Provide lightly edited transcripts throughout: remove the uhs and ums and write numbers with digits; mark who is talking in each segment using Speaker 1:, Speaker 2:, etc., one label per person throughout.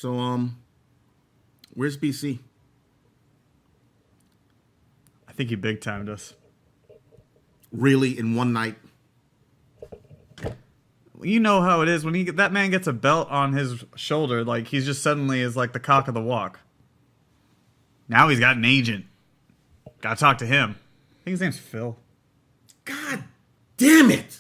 Speaker 1: So, where's BC?
Speaker 2: I think he big timed us.
Speaker 1: Really, in one night?
Speaker 2: You know how it is when that man gets a belt on his shoulder, like he's just suddenly is like the cock of the walk. Now he's got an agent. Gotta talk to him. I think his name's Phil.
Speaker 1: God damn it!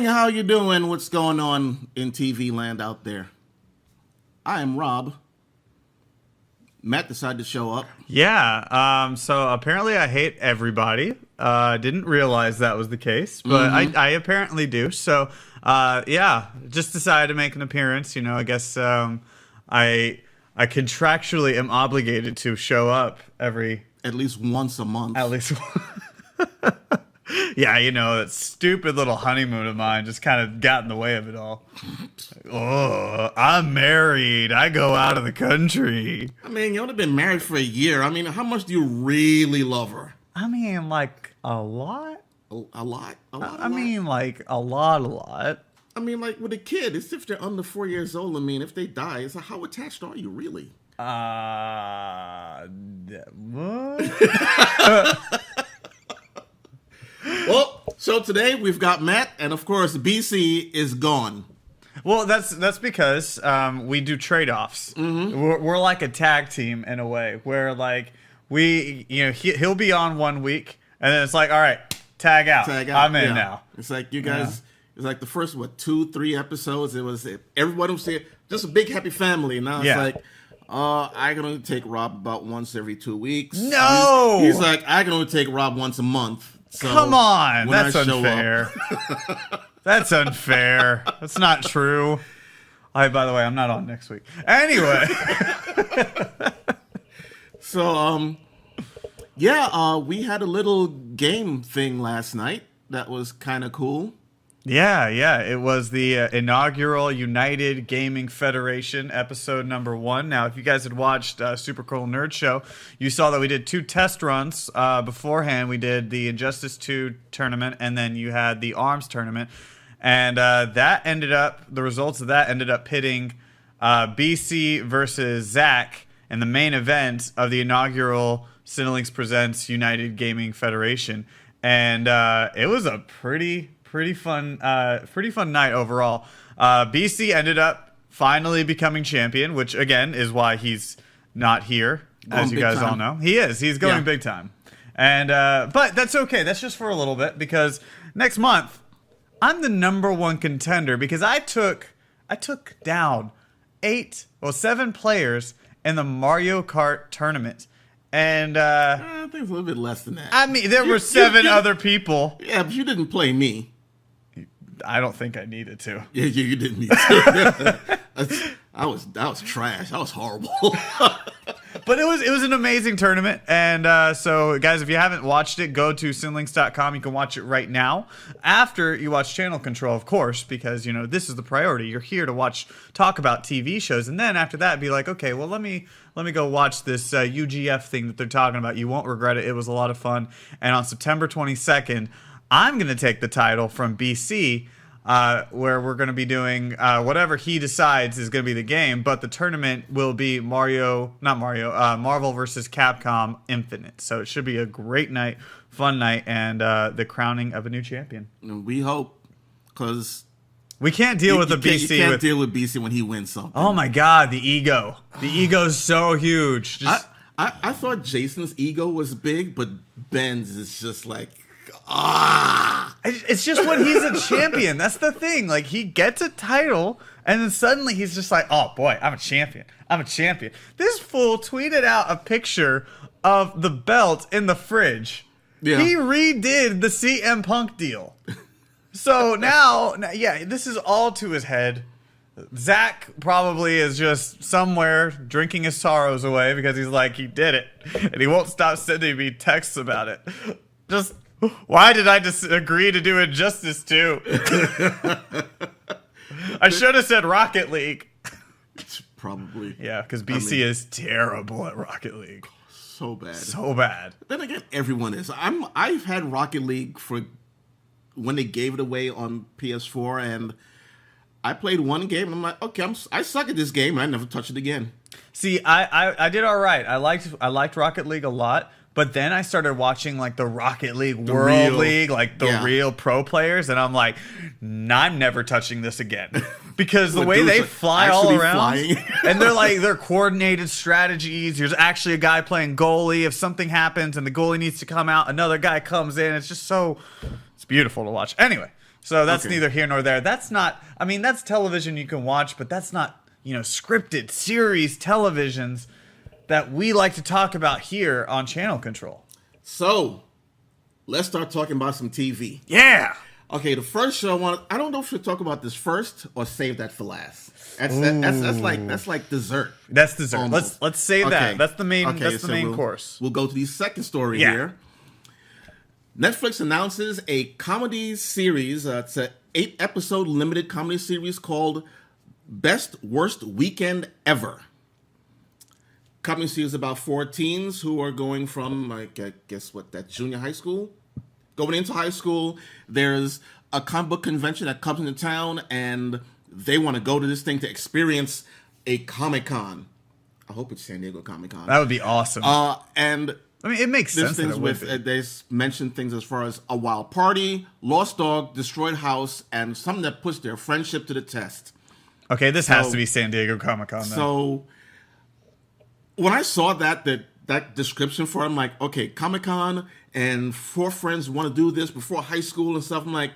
Speaker 1: How you doing? What's going on in TV land out there? I am Rob. Matt decided to show up.
Speaker 2: Yeah. So apparently I hate everybody. Didn't realize that was the case, but I apparently do. So yeah, just decided to make an appearance. You know, I guess I contractually am obligated to show up at
Speaker 1: least once a month.
Speaker 2: At least. Yeah, you know, that stupid little honeymoon of mine just kind of got in the way of it all. Oh, I'm married. I go out of the country.
Speaker 1: I mean, you only been married for a year. I mean, how much do you really love her?
Speaker 2: I mean, like, a lot?
Speaker 1: A lot?
Speaker 2: I mean, like, a lot.
Speaker 1: I mean, like, with a kid, it's if they're under 4 years old. I mean, if they die, it's like, how attached are you, really?
Speaker 2: What?
Speaker 1: Well, so today we've got Matt, and of course, BC is gone.
Speaker 2: Well, that's because we do trade-offs. Mm-hmm. We're like a tag team in a way, where like he'll be on 1 week, and then it's like, all right, tag out. I'm in now.
Speaker 1: It's like you guys. It's like the first 2-3 episodes. It was everybody was saying just a big happy family. Now it's like. I can only take Rob about once every 2 weeks.
Speaker 2: No!
Speaker 1: He's like, I can only take Rob once a month. So
Speaker 2: come on, that's unfair. That's unfair. That's not true. By the way, I'm not on next week. Anyway.
Speaker 1: So, we had a little game thing last night that was kind of cool.
Speaker 2: Yeah. It was the inaugural United Gaming Federation episode number 1. Now, if you guys had watched Super Cool Nerd Show, you saw that we did 2 test runs beforehand. We did the Injustice 2 tournament, and then you had the ARMS tournament. And the results of that ended up pitting BC versus Zach in the main event of the inaugural Cinelinx Presents United Gaming Federation. And it was a pretty fun night overall. BC ended up finally becoming champion, which again is why he's not here, as you guys all know. He's going big time. And but that's okay. That's just for a little bit, because next month I'm the number 1 contender, because I took down 7 players in the Mario Kart tournament. And
Speaker 1: I think it's a little bit less than that.
Speaker 2: I mean, there were 7 other people.
Speaker 1: Yeah, but you didn't play me.
Speaker 2: I don't think I needed to.
Speaker 1: Yeah, you didn't need to. I was trash. I was horrible.
Speaker 2: But it was an amazing tournament. And so, guys, if you haven't watched it, go to cinelinx.com. You can watch it right now. After you watch Channel Control, of course, because, you know, this is the priority. You're here to talk about TV shows. And then after that, be like, okay, well, let me go watch this UGF thing that they're talking about. You won't regret it. It was a lot of fun. And on September 22nd, I'm going to take the title from BC, where we're going to be doing whatever he decides is going to be the game, but the tournament will be Marvel versus Capcom Infinite. So it should be a great night, fun night, and the crowning of a new champion.
Speaker 1: We hope, because
Speaker 2: we can't deal with BC.
Speaker 1: You can't deal with BC when he wins something.
Speaker 2: Oh my God, the ego! The ego is so huge.
Speaker 1: I thought Jason's ego was big, but Ben's is just like.
Speaker 2: It's just when he's a champion. That's the thing. Like, he gets a title, and then suddenly he's just like, oh boy, I'm a champion. This fool tweeted out a picture of the belt in the fridge. Yeah. He redid the CM Punk deal. So now, yeah, this is all to his head. Zach probably is just somewhere drinking his sorrows away because he's like, he did it. And he won't stop sending me texts about it. Just, why did I just agree to do Injustice 2? I should have said Rocket League.
Speaker 1: Probably.
Speaker 2: Yeah, because BC is terrible at Rocket League.
Speaker 1: So bad.
Speaker 2: So bad.
Speaker 1: Then again, everyone is. I've had Rocket League for when they gave it away on PS4, and I played one game, and I'm like, okay, I suck at this game, and I never touch it again.
Speaker 2: See, I did all right. I liked Rocket League a lot, but then I started watching like the Rocket League World League, like the real pro players, and I'm like, nah, I'm never touching this again. Because the way they fly all around, and they're coordinated strategies. There's actually a guy playing goalie. If something happens and the goalie needs to come out, another guy comes in. It's just it's beautiful to watch. Anyway, so that's neither here nor there. That's not, I mean, that's television you can watch, but that's not, scripted series televisions that we like to talk about here on Channel Control.
Speaker 1: So, let's start talking about some TV.
Speaker 2: Yeah.
Speaker 1: Okay, the first show I don't know if we should talk about this first or save that for last. That's like dessert.
Speaker 2: That's dessert.
Speaker 1: Almost.
Speaker 2: Let's save that. That's the main course.
Speaker 1: We'll go to the second story here. Netflix announces a comedy series. It's an 8-episode limited comedy series called Best Worst Weekend Ever. Comedy series about 4 teens who are going from, junior high school? Going into high school, there's a comic book convention that comes into town, and they want to go to this thing to experience a Comic-Con. I hope it's San Diego Comic-Con.
Speaker 2: That would be awesome.
Speaker 1: And
Speaker 2: I mean, it makes sense.
Speaker 1: Things they mention things as far as a wild party, lost dog, destroyed house, and something that puts their friendship to the test.
Speaker 2: Okay, this has to be San Diego Comic-Con, then.
Speaker 1: So when I saw that description for it, I'm like, okay, Comic-Con and 4 friends want to do this before high school and stuff. I'm like,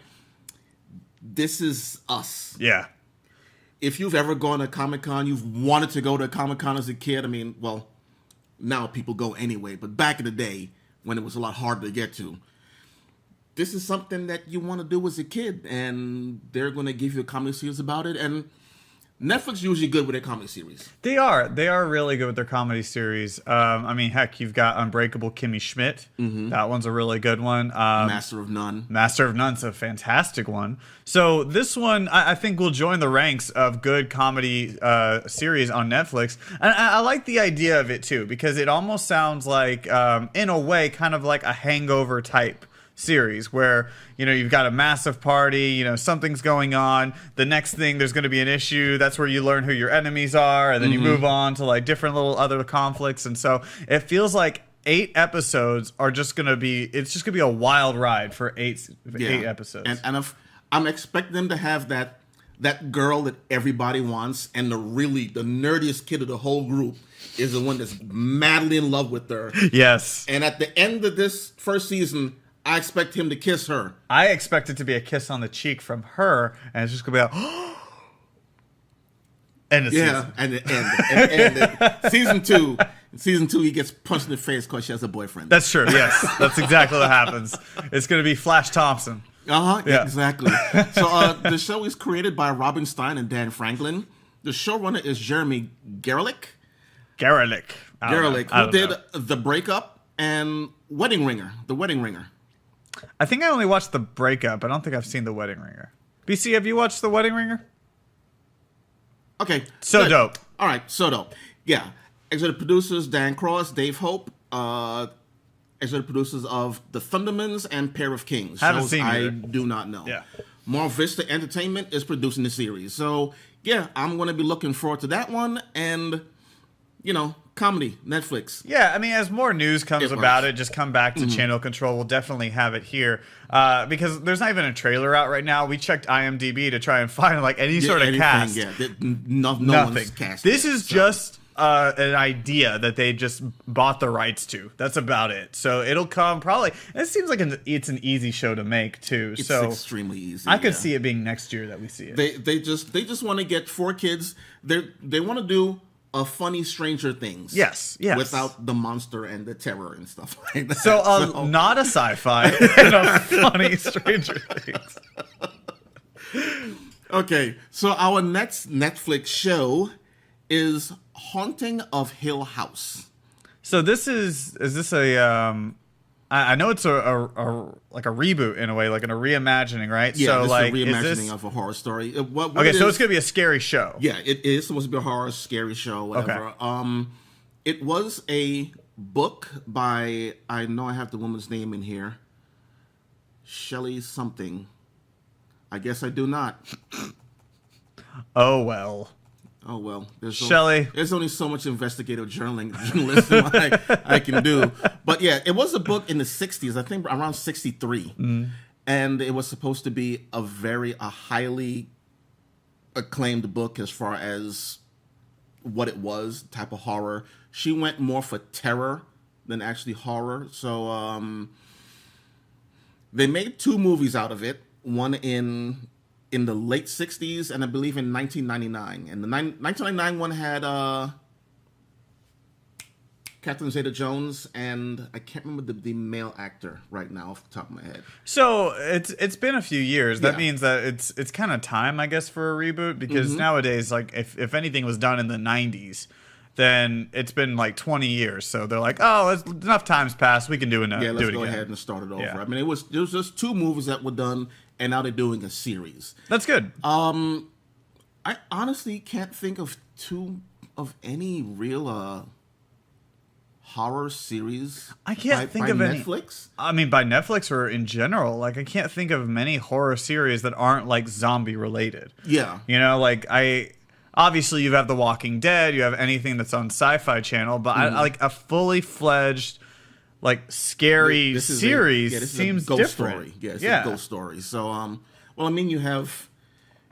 Speaker 1: this is us.
Speaker 2: Yeah.
Speaker 1: If you've ever gone to Comic-Con, you've wanted to go to Comic-Con as a kid. I mean, well, now people go anyway, but back in the day when it was a lot harder to get to, this is something that you want to do as a kid, and they're going to give you a comedy series about it. And Netflix usually good with their comedy series. They are
Speaker 2: really good with their comedy series. I mean, heck, you've got Unbreakable Kimmy Schmidt. Mm-hmm. That one's a really good one.
Speaker 1: Master of None.
Speaker 2: Master of None's a fantastic one. So this one, I think, will join the ranks of good comedy series on Netflix. And I like the idea of it, too, because it almost sounds like, in a way, kind of like a Hangover type series where you've got a massive party, something's going on, the next thing there's going to be an issue, that's where you learn who your enemies are, and then you move on to like different little other conflicts. And so it feels like 8 episodes are just going to be a wild ride for 8 episodes.
Speaker 1: And if I'm expecting them to have that girl that everybody wants, and the nerdiest kid of the whole group is the one that's madly in love with her.
Speaker 2: Yes.
Speaker 1: And at the end of this first season, I expect him to kiss her.
Speaker 2: I expect it to be a kiss on the cheek from her, and it's just going to be like, end of season.
Speaker 1: And season 2. In season 2, he gets punched in the face because she has a boyfriend.
Speaker 2: That's true, yes. That's exactly what happens. It's going to be Flash Thompson.
Speaker 1: Yeah, exactly. So the show is created by Robin Stein and Dan Franklin. The showrunner is Jeremy Gerlich. Who did The Breakup and Wedding Ringer. The Wedding Ringer.
Speaker 2: I think I only watched The Breakup. I don't think I've seen The Wedding Ringer. BC, have you watched The Wedding Ringer?
Speaker 1: Okay.
Speaker 2: So dope.
Speaker 1: All right, so dope. Yeah. Executive producers Dan Cross, Dave Hope, executive producers of The Thundermans and Pair of Kings.
Speaker 2: Haven't seen either.
Speaker 1: I do not know.
Speaker 2: Yeah.
Speaker 1: Mar Vista Entertainment is producing the series. So, yeah, I'm going to be looking forward to that one. And, comedy, Netflix.
Speaker 2: Yeah, I mean, as more news comes about it, just come back to Channel Control. We'll definitely have it here. Because there's not even a trailer out right now. We checked IMDb to try and find any sort of cast.
Speaker 1: Yeah, no one's cast.
Speaker 2: This is just an idea that they just bought the rights to. That's about it. So it'll come probably. It seems like it's an easy show to make too.
Speaker 1: It's
Speaker 2: so
Speaker 1: extremely easy.
Speaker 2: I could see it being next year that we see it.
Speaker 1: They just want to get 4 kids. They want to do a funny Stranger Things.
Speaker 2: Yes.
Speaker 1: Without the monster and the terror and stuff like that.
Speaker 2: So not a sci-fi and a funny Stranger Things.
Speaker 1: Okay, so our next Netflix show is Haunting of Hill House.
Speaker 2: So this is this a I know it's a like a reboot in a way, like in a reimagining, right?
Speaker 1: Yeah,
Speaker 2: so
Speaker 1: this
Speaker 2: like
Speaker 1: is a reimagining
Speaker 2: is this
Speaker 1: of a horror story. What
Speaker 2: okay?
Speaker 1: it
Speaker 2: So
Speaker 1: is-
Speaker 2: it's gonna be a scary show.
Speaker 1: Yeah, it is supposed to be a horror, scary show, whatever.
Speaker 2: Okay.
Speaker 1: It was a book by, I know I have the woman's name in here, Shelley something. I guess I do not.
Speaker 2: Oh well.
Speaker 1: Oh well,
Speaker 2: Shelley.
Speaker 1: There's only so much investigative journalism I can do. But yeah, it was a book in the 60s, I think around 63. And it was supposed to be a highly acclaimed book as far as what it was, type of horror. She went more for terror than actually horror. So they made 2 movies out of it. One in the late 60s and I believe in 1999. And the 1999 one had Catherine Zeta-Jones and I can't remember the male actor right now off the top of my head.
Speaker 2: So it's been a few years. That
Speaker 1: Yeah.
Speaker 2: means that it's kind of time, I guess, for a reboot because nowadays, like if anything was done in the 90s, then it's been like 20 years. So they're like, oh, enough time's passed. We can do it.
Speaker 1: Yeah, let's
Speaker 2: do it
Speaker 1: go
Speaker 2: again.
Speaker 1: ahead and start it over.
Speaker 2: Yeah.
Speaker 1: I mean, it was just 2 movies that were done, and now they're doing a series.
Speaker 2: That's good.
Speaker 1: I honestly can't think of any real horror series.
Speaker 2: I can't think
Speaker 1: by
Speaker 2: of any.
Speaker 1: Netflix.
Speaker 2: I mean, by Netflix or in general, like I can't think of many horror series that aren't like zombie related.
Speaker 1: Yeah,
Speaker 2: You know, like obviously you have The Walking Dead, you have anything that's on Sci-Fi Channel, but I like a fully fledged like scary
Speaker 1: this is
Speaker 2: series
Speaker 1: this is
Speaker 2: seems
Speaker 1: a ghost
Speaker 2: different.
Speaker 1: story. Yeah, it's a ghost story. So, well, I mean,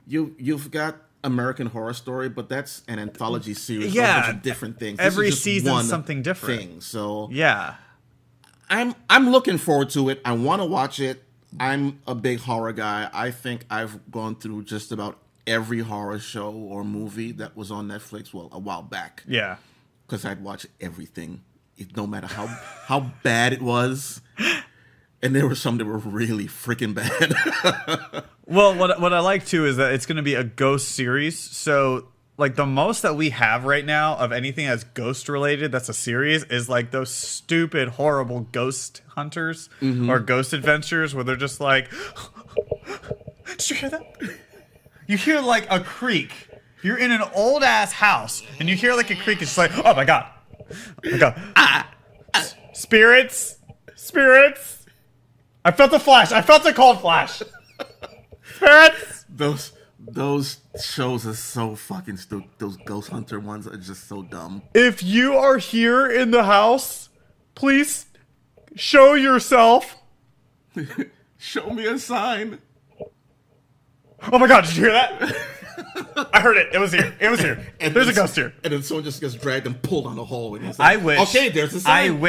Speaker 1: you've got American Horror Story, but that's an anthology series.
Speaker 2: Yeah.
Speaker 1: Of a bunch of different things. This
Speaker 2: Every
Speaker 1: is just
Speaker 2: season's
Speaker 1: one
Speaker 2: something different.
Speaker 1: thing. So,
Speaker 2: Yeah.
Speaker 1: I'm looking forward to it. I want to watch it. I'm a big horror guy. I think I've gone through just about every horror show or movie that was on Netflix. Well, a while back,
Speaker 2: Yeah.
Speaker 1: because I'd watch everything, no matter how bad it was. And there were some that were really freaking bad.
Speaker 2: Well, what I like too is that it's going to be a ghost series. So, like the most that we have right now of anything that's ghost related, that's a series, is like those stupid, horrible ghost hunters or ghost adventures where they're just like, did you hear that? You hear like a creak. You're in an old ass house and you hear like a creak. It's like, oh my god, oh my god, spirits. I felt a flash. I felt a cold flash. Spirits.
Speaker 1: Those shows are so fucking stupid. Those Ghost Hunter ones are just so dumb.
Speaker 2: If you are here in the house, please show yourself.
Speaker 1: Show me a sign.
Speaker 2: Oh my god, did you hear that? I heard it. It was here.
Speaker 1: And
Speaker 2: There's a ghost here.
Speaker 1: And then someone just gets dragged and pulled on the hallway. And it's like,
Speaker 2: I wish.
Speaker 1: Okay, there's a sign.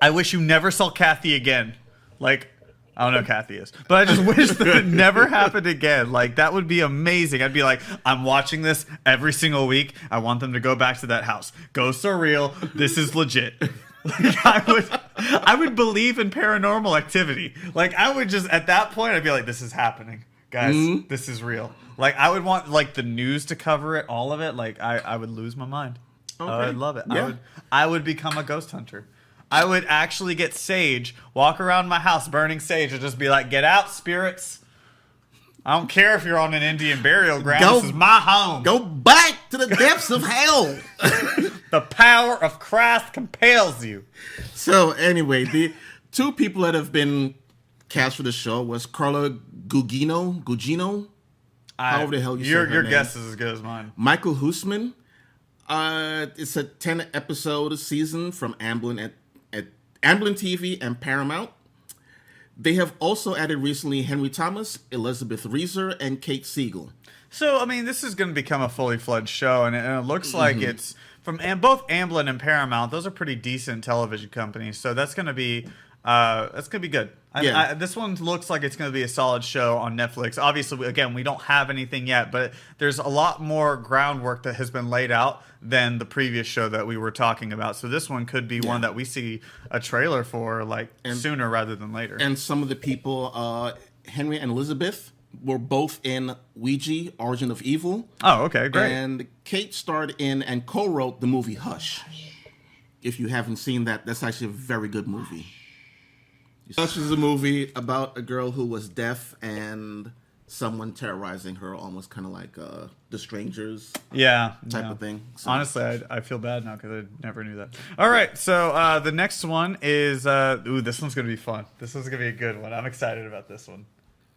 Speaker 2: I wish you never saw Kathy again. Like, I don't know who Kathy is, but I just wish that it never happened again. Like, that would be amazing. I'd be like, I'm watching this every single week. I want them to go back to that house. Ghosts are real. This is legit. Like, I would believe in paranormal activity. Like, I would just, at that point, I'd be like, this is happening. Guys, this is real. Like, I would want, like, the news to cover it, all of it. Like, I would lose my mind.
Speaker 1: Okay.
Speaker 2: I'd love it.
Speaker 1: Yeah.
Speaker 2: I would become a ghost hunter. I would actually get sage, walk around my house burning sage, and just be like, get out, spirits. I don't care if you're on an Indian burial ground. This is my home.
Speaker 1: Go back to the depths of hell.
Speaker 2: The power of Christ compels you.
Speaker 1: So anyway, the 2 people that have been cast for the show was Carla Gugino. However the hell you say her
Speaker 2: Your
Speaker 1: name.
Speaker 2: guess is as good as mine.
Speaker 1: Michael Huisman. It's a 10-episode season from Amblin at Amblin TV and Paramount. They have also added recently Henry Thomas, Elizabeth Reeser, and Kate Siegel.
Speaker 2: So, I mean, this is going to become a fully fledged show, and it looks like it's from both Amblin and Paramount. Those are pretty decent television companies, so that's going to be good.
Speaker 1: Yeah.
Speaker 2: This one looks like it's going to be a solid show on Netflix. Obviously, again, we don't have anything yet, but there's a lot more groundwork that has been laid out than the previous show that we were talking about. So this one could be one that we see a trailer for sooner rather than later.
Speaker 1: And some of the people, Henry and Elizabeth, were both in Ouija, Origin of Evil.
Speaker 2: Oh, okay, great.
Speaker 1: And Kate starred in and co-wrote the movie Hush. If you haven't seen that, that's actually a very good movie. Hush is a movie about a girl who was deaf and someone terrorizing her, almost kind of like The Strangers type of thing. So.
Speaker 2: Honestly, I feel bad now because I never knew that. All right, so the next one is... this one's going to be fun. This one's going to be a good one. I'm excited about this one.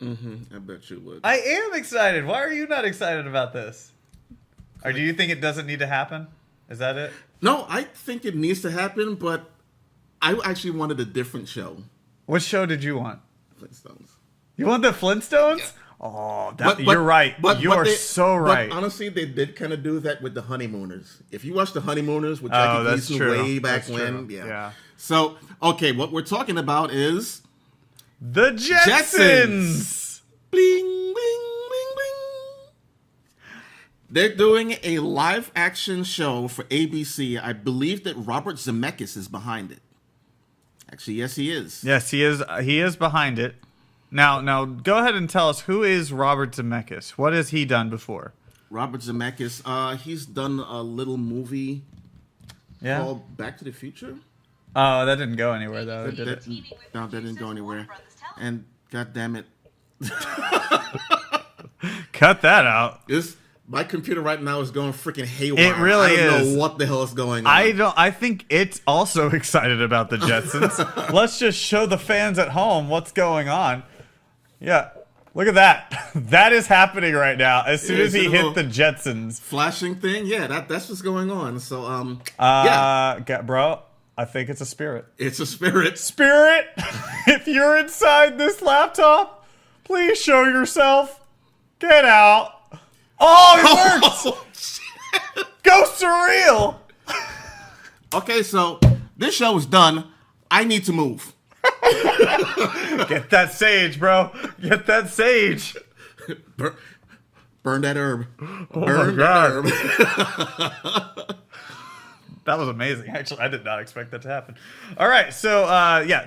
Speaker 1: Mm-hmm. I bet you would.
Speaker 2: I am excited. Why are you not excited about this? Or do you think it doesn't need to happen? Is that it?
Speaker 1: No, I think it needs to happen, but I actually wanted a different show.
Speaker 2: What show did you want?
Speaker 1: Flintstones.
Speaker 2: You want the Flintstones? Yeah. Oh, you're right. You're so right.
Speaker 1: But honestly, they did kind of do that with the Honeymooners. If you watch the Honeymooners with Jackie Gleason way back when, yeah. So, okay, what we're talking about is
Speaker 2: the Jetsons.
Speaker 1: Bling, bling, bling, bling. They're doing a live-action show for ABC. I believe that Robert Zemeckis is behind it. Actually, yes, he is.
Speaker 2: Yes, he is. He is behind it. Now, go ahead and tell us, who is Robert Zemeckis? What has he done before?
Speaker 1: Robert Zemeckis, he's done a little movie called Back to the Future.
Speaker 2: Oh, that didn't go anywhere, though.
Speaker 1: No, that didn't go anywhere. And, god damn it.
Speaker 2: Cut that out.
Speaker 1: My computer right now is going freaking haywire.
Speaker 2: It really is.
Speaker 1: I don't know what the hell is going on.
Speaker 2: I think it's also excited about the Jetsons. Let's just show the fans at home what's going on. Yeah, look at that. That is happening right now. As soon as he hit the Jetsons,
Speaker 1: flashing thing. Yeah, that's what's going on. So
Speaker 2: bro, I think it's a spirit.
Speaker 1: It's a spirit.
Speaker 2: Spirit, if you're inside this laptop, please show yourself. Get out. Oh, it works! Oh, shit. Ghosts are real!
Speaker 1: Okay, so this show is done. I need to move.
Speaker 2: Get that sage, bro. Get that sage.
Speaker 1: Burn that herb.
Speaker 2: Burn that herb. That was amazing. Actually, I did not expect that to happen. All right, so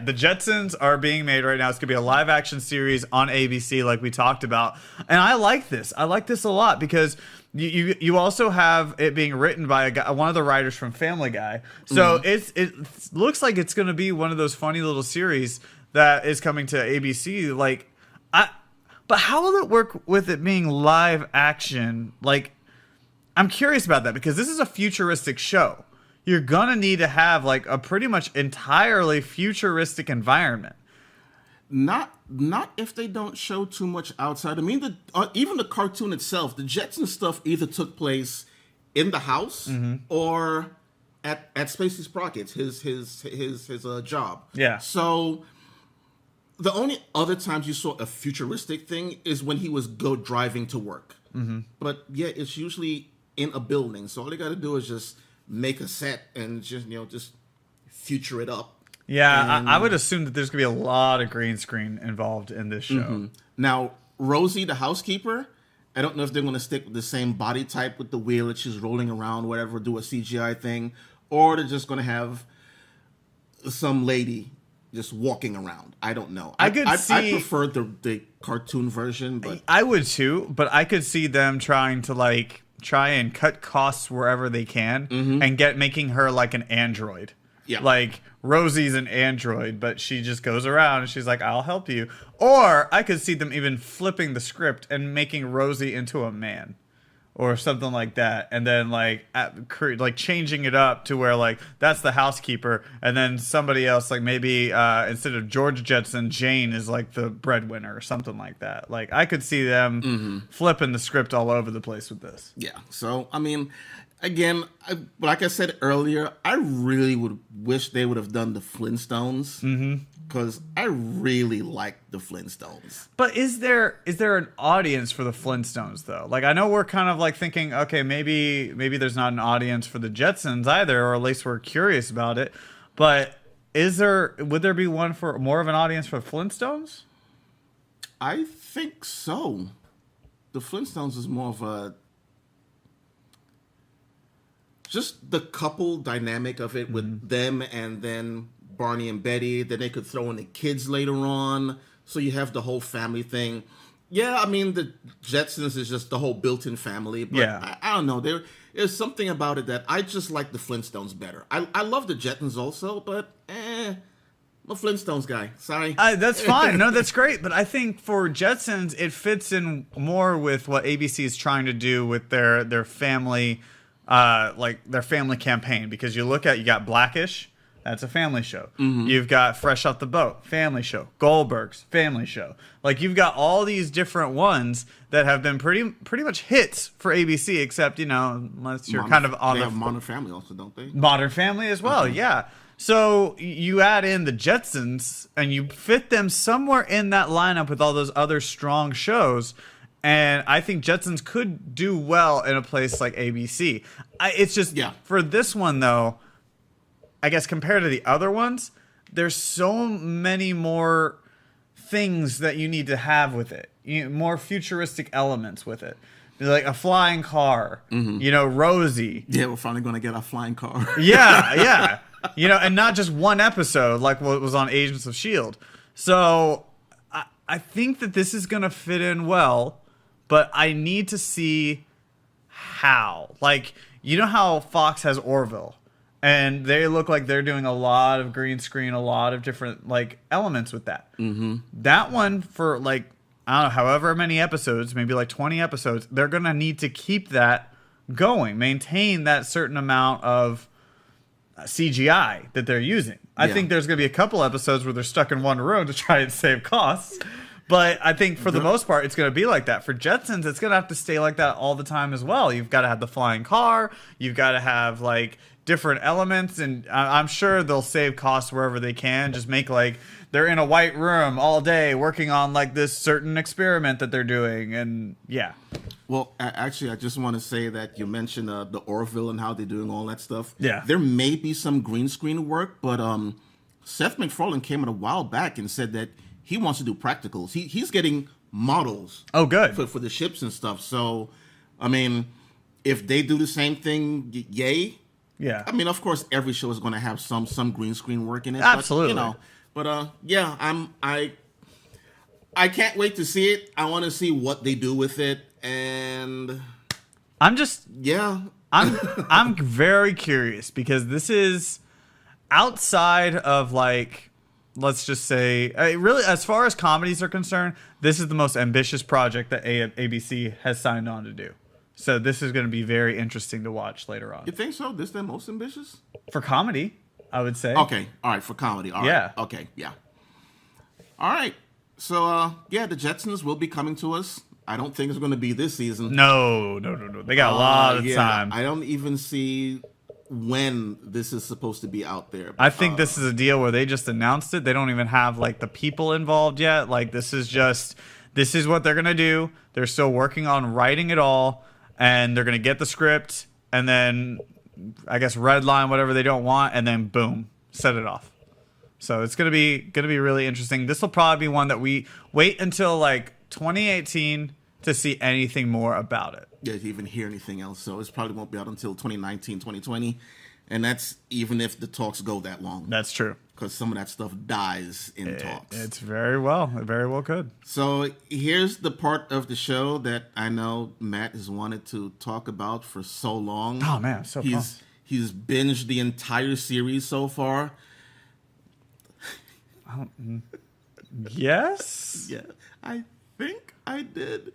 Speaker 2: the Jetsons are being made right now. It's gonna be a live action series on ABC, like we talked about, and I like this. I like this a lot because you also have it being written by a guy, one of the writers from Family Guy. So it looks like it's gonna be one of those funny little series that is coming to ABC. But how will it work with it being live action? Like, I'm curious about that because this is a futuristic show. You're gonna need to have like a pretty much entirely futuristic environment.
Speaker 1: Not if they don't show too much outside. I mean, even the cartoon itself, the Jetsons stuff either took place in the house or at Spacey Sprockets, his job.
Speaker 2: Yeah.
Speaker 1: So the only other times you saw a futuristic thing is when he was driving to work. But yeah, it's usually in a building. So all they got to do is just make a set and just future it up.
Speaker 2: Yeah, I would assume that there's going to be a lot of green screen involved in this show.
Speaker 1: Now, Rosie, the housekeeper, I don't know if they're going to stick with the same body type with the wheel that she's rolling around, whatever, do a CGI thing, or they're just going to have some lady just walking around. I don't know. I prefer the cartoon version, but
Speaker 2: I would too, but I could see them try and cut costs wherever they can and making her like an android.
Speaker 1: Yeah.
Speaker 2: Like Rosie's an android, but she just goes around and she's like, I'll help you. Or I could see them even flipping the script and making Rosie into a man or something like that. And then like changing it up to where like that's the housekeeper. And then somebody else, like maybe instead of George Jetson, Jane is like the breadwinner or something like that. Like I could see them flipping the script all over the place with this.
Speaker 1: Yeah. So, I mean, again, like I said earlier, I really would wish they would have done the Flintstones because I really like the Flintstones.
Speaker 2: But is there an audience for the Flintstones though? Like I know we're kind of like thinking, okay, maybe there's not an audience for the Jetsons either, or at least we're curious about it. But would there be one for more of an audience for Flintstones?
Speaker 1: I think so. The Flintstones is more of a just the couple dynamic of it with them and then Barney and Betty. Then they could throw in the kids later on. So you have the whole family thing. Yeah, I mean, the Jetsons is just the whole built-in family. But
Speaker 2: Yeah.
Speaker 1: I don't know. There's something about it that I just like the Flintstones better. I love the Jetsons also, but I'm a Flintstones guy. Sorry.
Speaker 2: That's fine. No, that's great. But I think for Jetsons, it fits in more with what ABC is trying to do with their family, their family campaign. Because you got Blackish. That's a family show. Mm-hmm. You've got Fresh Off the Boat, family show. Goldberg's, family show. Like, you've got all these different ones that have been pretty much hits for ABC, except, unless you're kind of on
Speaker 1: they have Modern Family also, don't they?
Speaker 2: Modern Family as well, yeah. So you add in the Jetsons, and you fit them somewhere in that lineup with all those other strong shows, and I think Jetsons could do well in a place like ABC. It's just, for this one, though, I guess compared to the other ones, there's so many more things that you need to have with it. More futuristic elements with it. Like a flying car, Rosie.
Speaker 1: Yeah, we're finally going to get a flying car.
Speaker 2: Yeah. And not just one episode like what was on Agents of S.H.I.E.L.D. So I think that this is going to fit in well, but I need to see how. Like, how Fox has Orville? And they look like they're doing a lot of green screen, a lot of different elements with that. Mm-hmm. That one for I don't know, however many episodes, maybe 20 episodes, they're going to need to keep that going, maintain that certain amount of CGI that they're using. I think there's going to be a couple episodes where they're stuck in one room to try and save costs. But I think for the most part, it's going to be like that. For Jetsons, it's going to have to stay like that all the time as well. You've got to have the flying car. You've got to have different elements, and I'm sure they'll save costs wherever they can. Just make they're in a white room all day working on this certain experiment that they're doing, and yeah.
Speaker 1: Well, actually, I just want to say that you mentioned the Orville and how they're doing all that stuff.
Speaker 2: Yeah,
Speaker 1: there may be some green screen work, but Seth MacFarlane came in a while back and said that he wants to do practicals. He's getting models.
Speaker 2: Oh, good
Speaker 1: for the ships and stuff. So, I mean, if they do the same thing, yay.
Speaker 2: Yeah,
Speaker 1: I mean, of course, every show is going to have some green screen work in it.
Speaker 2: Absolutely,
Speaker 1: I can't wait to see it. I want to see what they do with it, and
Speaker 2: I'm very curious because this is outside of let's just say, really, as far as comedies are concerned, this is the most ambitious project that ABC has signed on to do. So this is going to be very interesting to watch later on.
Speaker 1: You think so? This is the most ambitious?
Speaker 2: For comedy, I would say.
Speaker 1: Okay. All right. For comedy. All right.
Speaker 2: Yeah.
Speaker 1: Okay. Yeah. All right. So, the Jetsons will be coming to us. I don't think it's going to be this season.
Speaker 2: No. They got a lot of time.
Speaker 1: I don't even see when this is supposed to be out there.
Speaker 2: I think this is a deal where they just announced it. They don't even have the people involved yet. This is what they're going to do. They're still working on writing it all. And they're going to get the script and then, I guess, redline whatever they don't want, and then boom, set it off. So it's going to be really interesting. This will probably be one that we wait until 2018 to see anything more about it.
Speaker 1: Yeah, to even hear anything else. So it probably won't be out until 2019, 2020. And that's even if the talks go that long.
Speaker 2: That's true.
Speaker 1: Because some of that stuff dies in talks.
Speaker 2: It very well could.
Speaker 1: So here's the part of the show that I know Matt has wanted to talk about for so long.
Speaker 2: Oh, man, so fun.
Speaker 1: He's binged the entire series so far.
Speaker 2: Yes?
Speaker 1: Yeah, I think I did.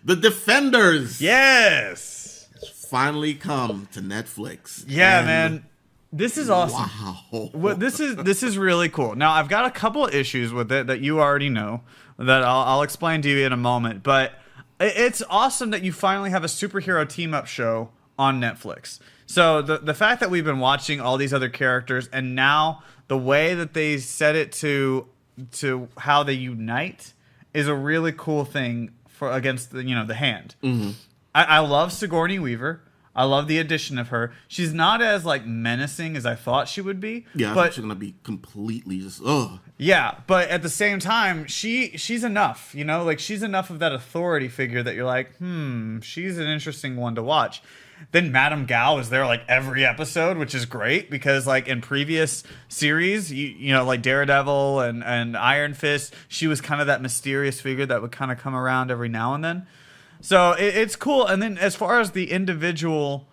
Speaker 1: The Defenders.
Speaker 2: Yes.
Speaker 1: Finally come to Netflix.
Speaker 2: Yeah, man. This is awesome.
Speaker 1: Wow.
Speaker 2: Well, this is really cool. Now, I've got a couple of issues with it that you already know that I'll explain to you in a moment. But it's awesome that you finally have a superhero team-up show on Netflix. So the fact that we've been watching all these other characters and now the way that they set it to how they unite is a really cool thing against the Hand. Mm-hmm. I love Sigourney Weaver. I love the addition of her. She's not as menacing as I thought she would be.
Speaker 1: Yeah,
Speaker 2: but
Speaker 1: I thought she's gonna be completely just ugh.
Speaker 2: Yeah, but at the same time, she's enough. She's enough of that authority figure that you're she's an interesting one to watch. Then Madame Gao is there like every episode, which is great because like in previous series, you know, like Daredevil and Iron Fist, she was kind of that mysterious figure that would kind of come around every now and then. So it's cool. And then as far as the individual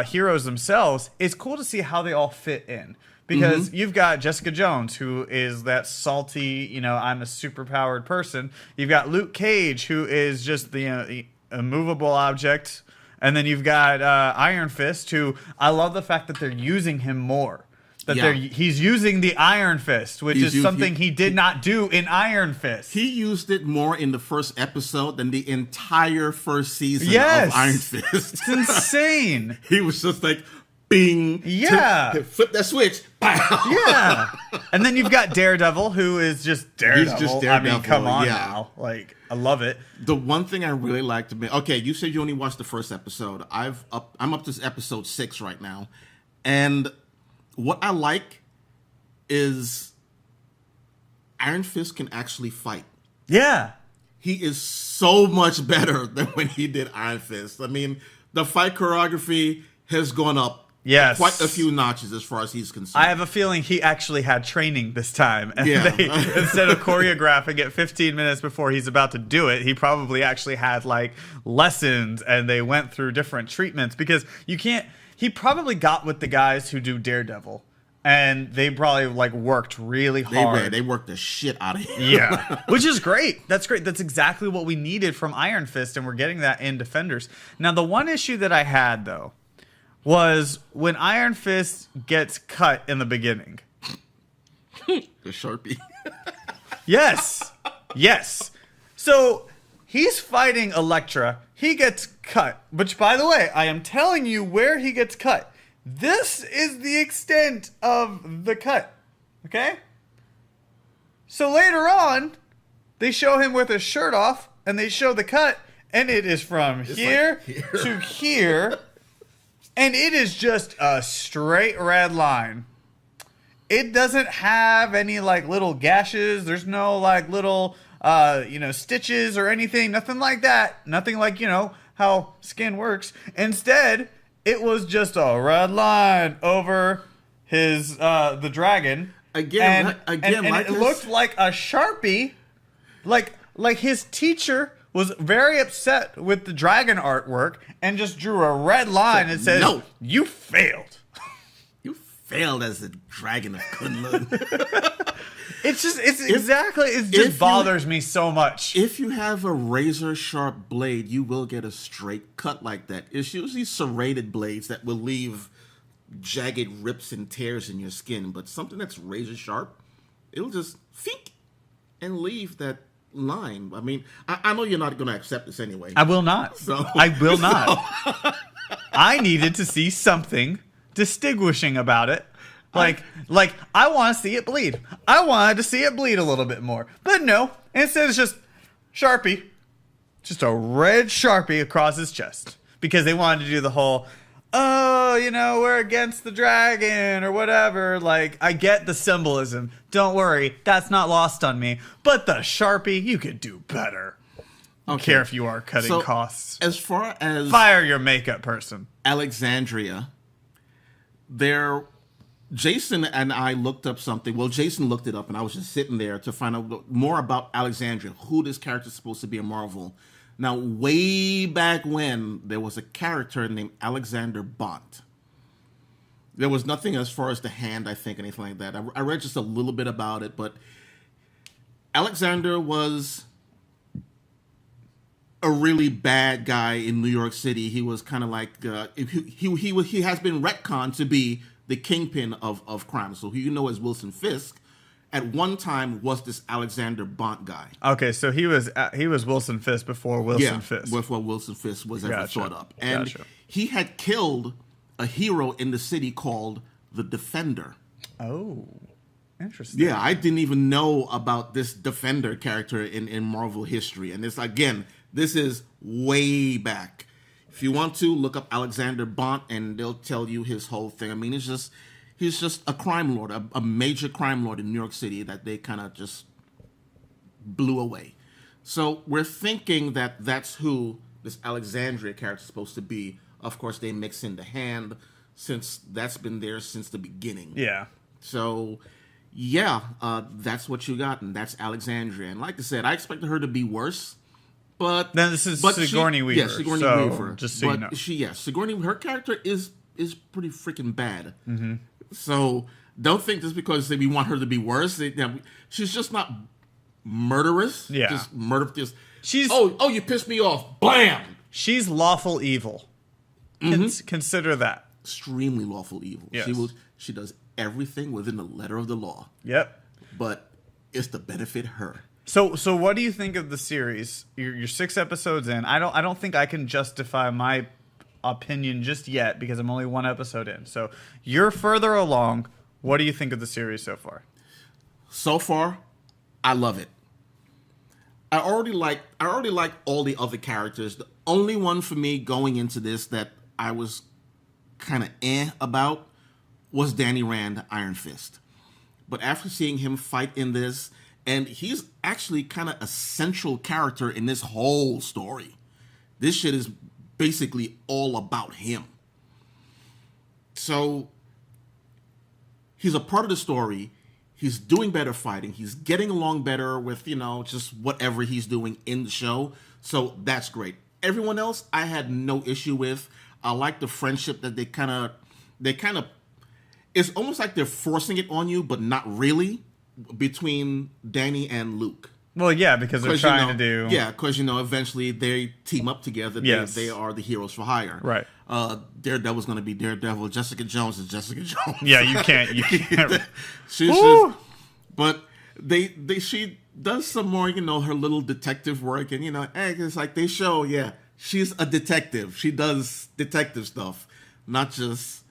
Speaker 2: heroes themselves, it's cool to see how they all fit in. Because you've got Jessica Jones, who is that salty, you know, I'm a superpowered person. You've got Luke Cage, who is just the immovable object. And then you've got Iron Fist, who I love the fact that they're using him more. That he's using the Iron Fist, which is something he did not do in Iron Fist.
Speaker 1: He used it more in the first episode than the entire first season of Iron Fist.
Speaker 2: It's insane.
Speaker 1: He was just like, bing.
Speaker 2: Yeah.
Speaker 1: Flip that switch. Pow.
Speaker 2: Yeah. And then you've got Daredevil, who is just Daredevil.
Speaker 1: He's just Daredevil.
Speaker 2: I mean, come on now. Like, I love it.
Speaker 1: The one thing I really like to be... Okay, you said you only watched the first episode. I'm up to episode 6 right now. And what I like is Iron Fist can actually fight.
Speaker 2: Yeah.
Speaker 1: He is so much better than when he did Iron Fist. I mean, the fight choreography has gone up quite a few notches as far as he's concerned.
Speaker 2: I have a feeling he actually had training this time. And
Speaker 1: Yeah.
Speaker 2: Instead of choreographing it 15 minutes before he's about to do it, he probably actually had like lessons and they went through different treatments because you can't... He probably got with the guys who do Daredevil. And they probably like worked really hard.
Speaker 1: They worked the shit out of him.
Speaker 2: Yeah, which is great. That's great. That's exactly what we needed from Iron Fist, and we're getting that in Defenders. Now, the one issue that I had, though, was when Iron Fist gets cut in the beginning.
Speaker 1: The Sharpie.
Speaker 2: Yes. Yes. So he's fighting Elektra. He gets cut. Which, by the way, I am telling you where he gets cut. This is the extent of the cut. Okay? So later on, they show him with his shirt off, and they show the cut, and it is from here to here. And it is just a straight red line. It doesn't have any like little gashes. There's no like little stitches or anything. Nothing like that. Nothing like, how skin works. Instead, it was just a red line over his the dragon.
Speaker 1: Again,
Speaker 2: and it looked like a Sharpie. Like his teacher was very upset with the dragon artwork and just drew a red line and says, "No, you failed.
Speaker 1: You failed as the dragon of Kunlun."
Speaker 2: It just bothers me so much.
Speaker 1: If you have a razor sharp blade, you will get a straight cut like that. It's usually serrated blades that will leave jagged rips and tears in your skin, but something that's razor sharp, it'll just fink and leave that line. I mean, I know you're not going to accept this anyway.
Speaker 2: I will not. I will not. I needed to see something distinguishing about it. Like I want to see it bleed. I wanted to see it bleed a little bit more. But no, instead it's just Sharpie. Just a red Sharpie across his chest. Because they wanted to do the whole, we're against the dragon or whatever. Like, I get the symbolism. Don't worry, that's not lost on me. But the Sharpie, you could do better. I don't care if you are cutting costs.
Speaker 1: As far as...
Speaker 2: Fire your makeup person.
Speaker 1: Alexandria, Jason and I looked up something. Well, Jason looked it up, and I was just sitting there to find out more about Alexandria, who this character is supposed to be in Marvel. Now, way back when, there was a character named Alexander Bont. There was nothing as far as the hand, I think, anything like that. I read just a little bit about it, but Alexander was a really bad guy in New York City. He was kind of like he has been retconned to be the kingpin of crime. So who you know as Wilson Fisk, at one time was this Alexander Bont guy.
Speaker 2: Okay, so he was Wilson Fisk before Wilson Fisk.
Speaker 1: Before Wilson Fisk was ever thought up. And he had killed a hero in the city called the Defender.
Speaker 2: Oh, interesting.
Speaker 1: Yeah, I didn't even know about this Defender character in Marvel history. And this is way back. If you want to, look up Alexander Bont, and they'll tell you his whole thing. I mean, he's just a crime lord, a major crime lord in New York City that they kind of just blew away. So we're thinking that that's who this Alexandria character is supposed to be, Of course, they mix in the hand, since that's been there since the beginning.
Speaker 2: Yeah.
Speaker 1: So, yeah, that's what you got, and that's Alexandria. And like I said, I expected her to be worse, but...
Speaker 2: Now, this is Sigourney Weaver.
Speaker 1: Yeah, Sigourney Weaver.
Speaker 2: Just so you know.
Speaker 1: Sigourney, her character is pretty freaking bad. Mm-hmm. So, don't think just because we want her to be worse. She's just not murderous.
Speaker 2: Yeah.
Speaker 1: Just murder.
Speaker 2: She's...
Speaker 1: Oh, you pissed me off. Blam!
Speaker 2: She's lawful evil. Consider that.
Speaker 1: Extremely lawful evil.
Speaker 2: Yes.
Speaker 1: She does everything within the letter of the law.
Speaker 2: Yep.
Speaker 1: But it's to benefit her.
Speaker 2: So what do you think of the series? You're 6 episodes in. I don't think I can justify my opinion just yet because I'm only 1 episode in. So you're further along. What do you think of the series so far?
Speaker 1: So far, I love it. I already like all the other characters. The only one for me going into this that I was kind of about was Danny Rand, Iron Fist. But after seeing him fight in this, and he's actually kind of a central character in this whole story. This shit is basically all about him. So he's a part of the story. He's doing better fighting. He's getting along better with, just whatever he's doing in the show. So that's great. Everyone else, I had no issue with. I like the friendship that they kind of, it's almost like they're forcing it on you, but not really, between Danny and Luke.
Speaker 2: Well, yeah, because they're trying to do...
Speaker 1: Yeah, because, eventually they team up together.
Speaker 2: Yes.
Speaker 1: They are the heroes for hire.
Speaker 2: Right.
Speaker 1: Daredevil's going to be Daredevil. Jessica Jones is Jessica Jones.
Speaker 2: Yeah, you can't.
Speaker 1: But she does some more, her little detective work. And, it's like they show, she's a detective. She does detective stuff. Not just,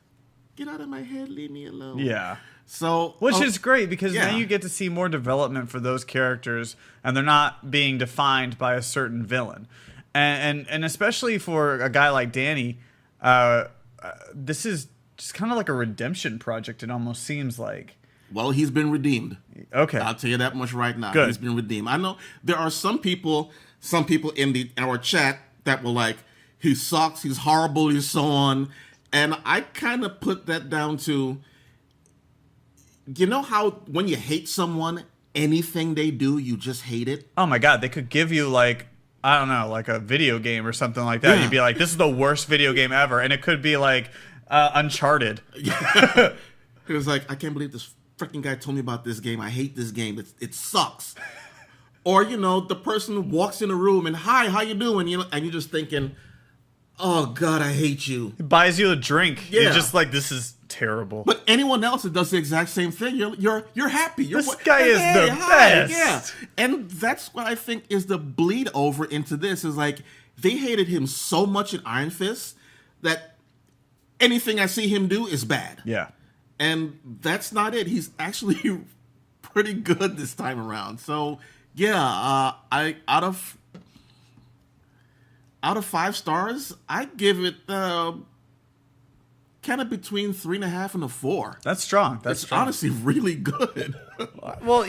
Speaker 1: get out of my head, leave me alone.
Speaker 2: Yeah.
Speaker 1: So,
Speaker 2: which is great because then you get to see more development for those characters, and they're not being defined by a certain villain, and especially for a guy like Danny, this is just kind of like a redemption project. It almost seems like.
Speaker 1: Well, he's been redeemed.
Speaker 2: Okay,
Speaker 1: I'll tell you that much right now.
Speaker 2: Good.
Speaker 1: He's been redeemed. I know there are some people in our chat that were like, he sucks, he's horrible, he's so on, and I kind of put that down to. You know how when you hate someone, anything they do, you just hate it?
Speaker 2: Oh my God, they could give you like a video game or something like that. Yeah. You'd be like, this is the worst video game ever. And it could be like Uncharted.
Speaker 1: It was like, I can't believe this freaking guy told me about this game. I hate this game. It sucks. Or, the person walks in a room and, hi, how you doing? And you're just thinking, oh God, I hate you.
Speaker 2: He buys you a drink.
Speaker 1: Yeah.
Speaker 2: You're just like, this is terrible.
Speaker 1: But anyone else that does the exact same thing, you're happy.
Speaker 2: This guy is the best.
Speaker 1: Yeah. And that's what I think is the bleed over into this, is like they hated him so much in Iron Fist that anything I see him do is bad.
Speaker 2: Yeah.
Speaker 1: And that's not it. He's actually pretty good this time around. So yeah, I out of 5 stars, I give it kind of between 3.5 and a 4.
Speaker 2: That's strong.
Speaker 1: That's strong. Honestly really good.
Speaker 2: Well,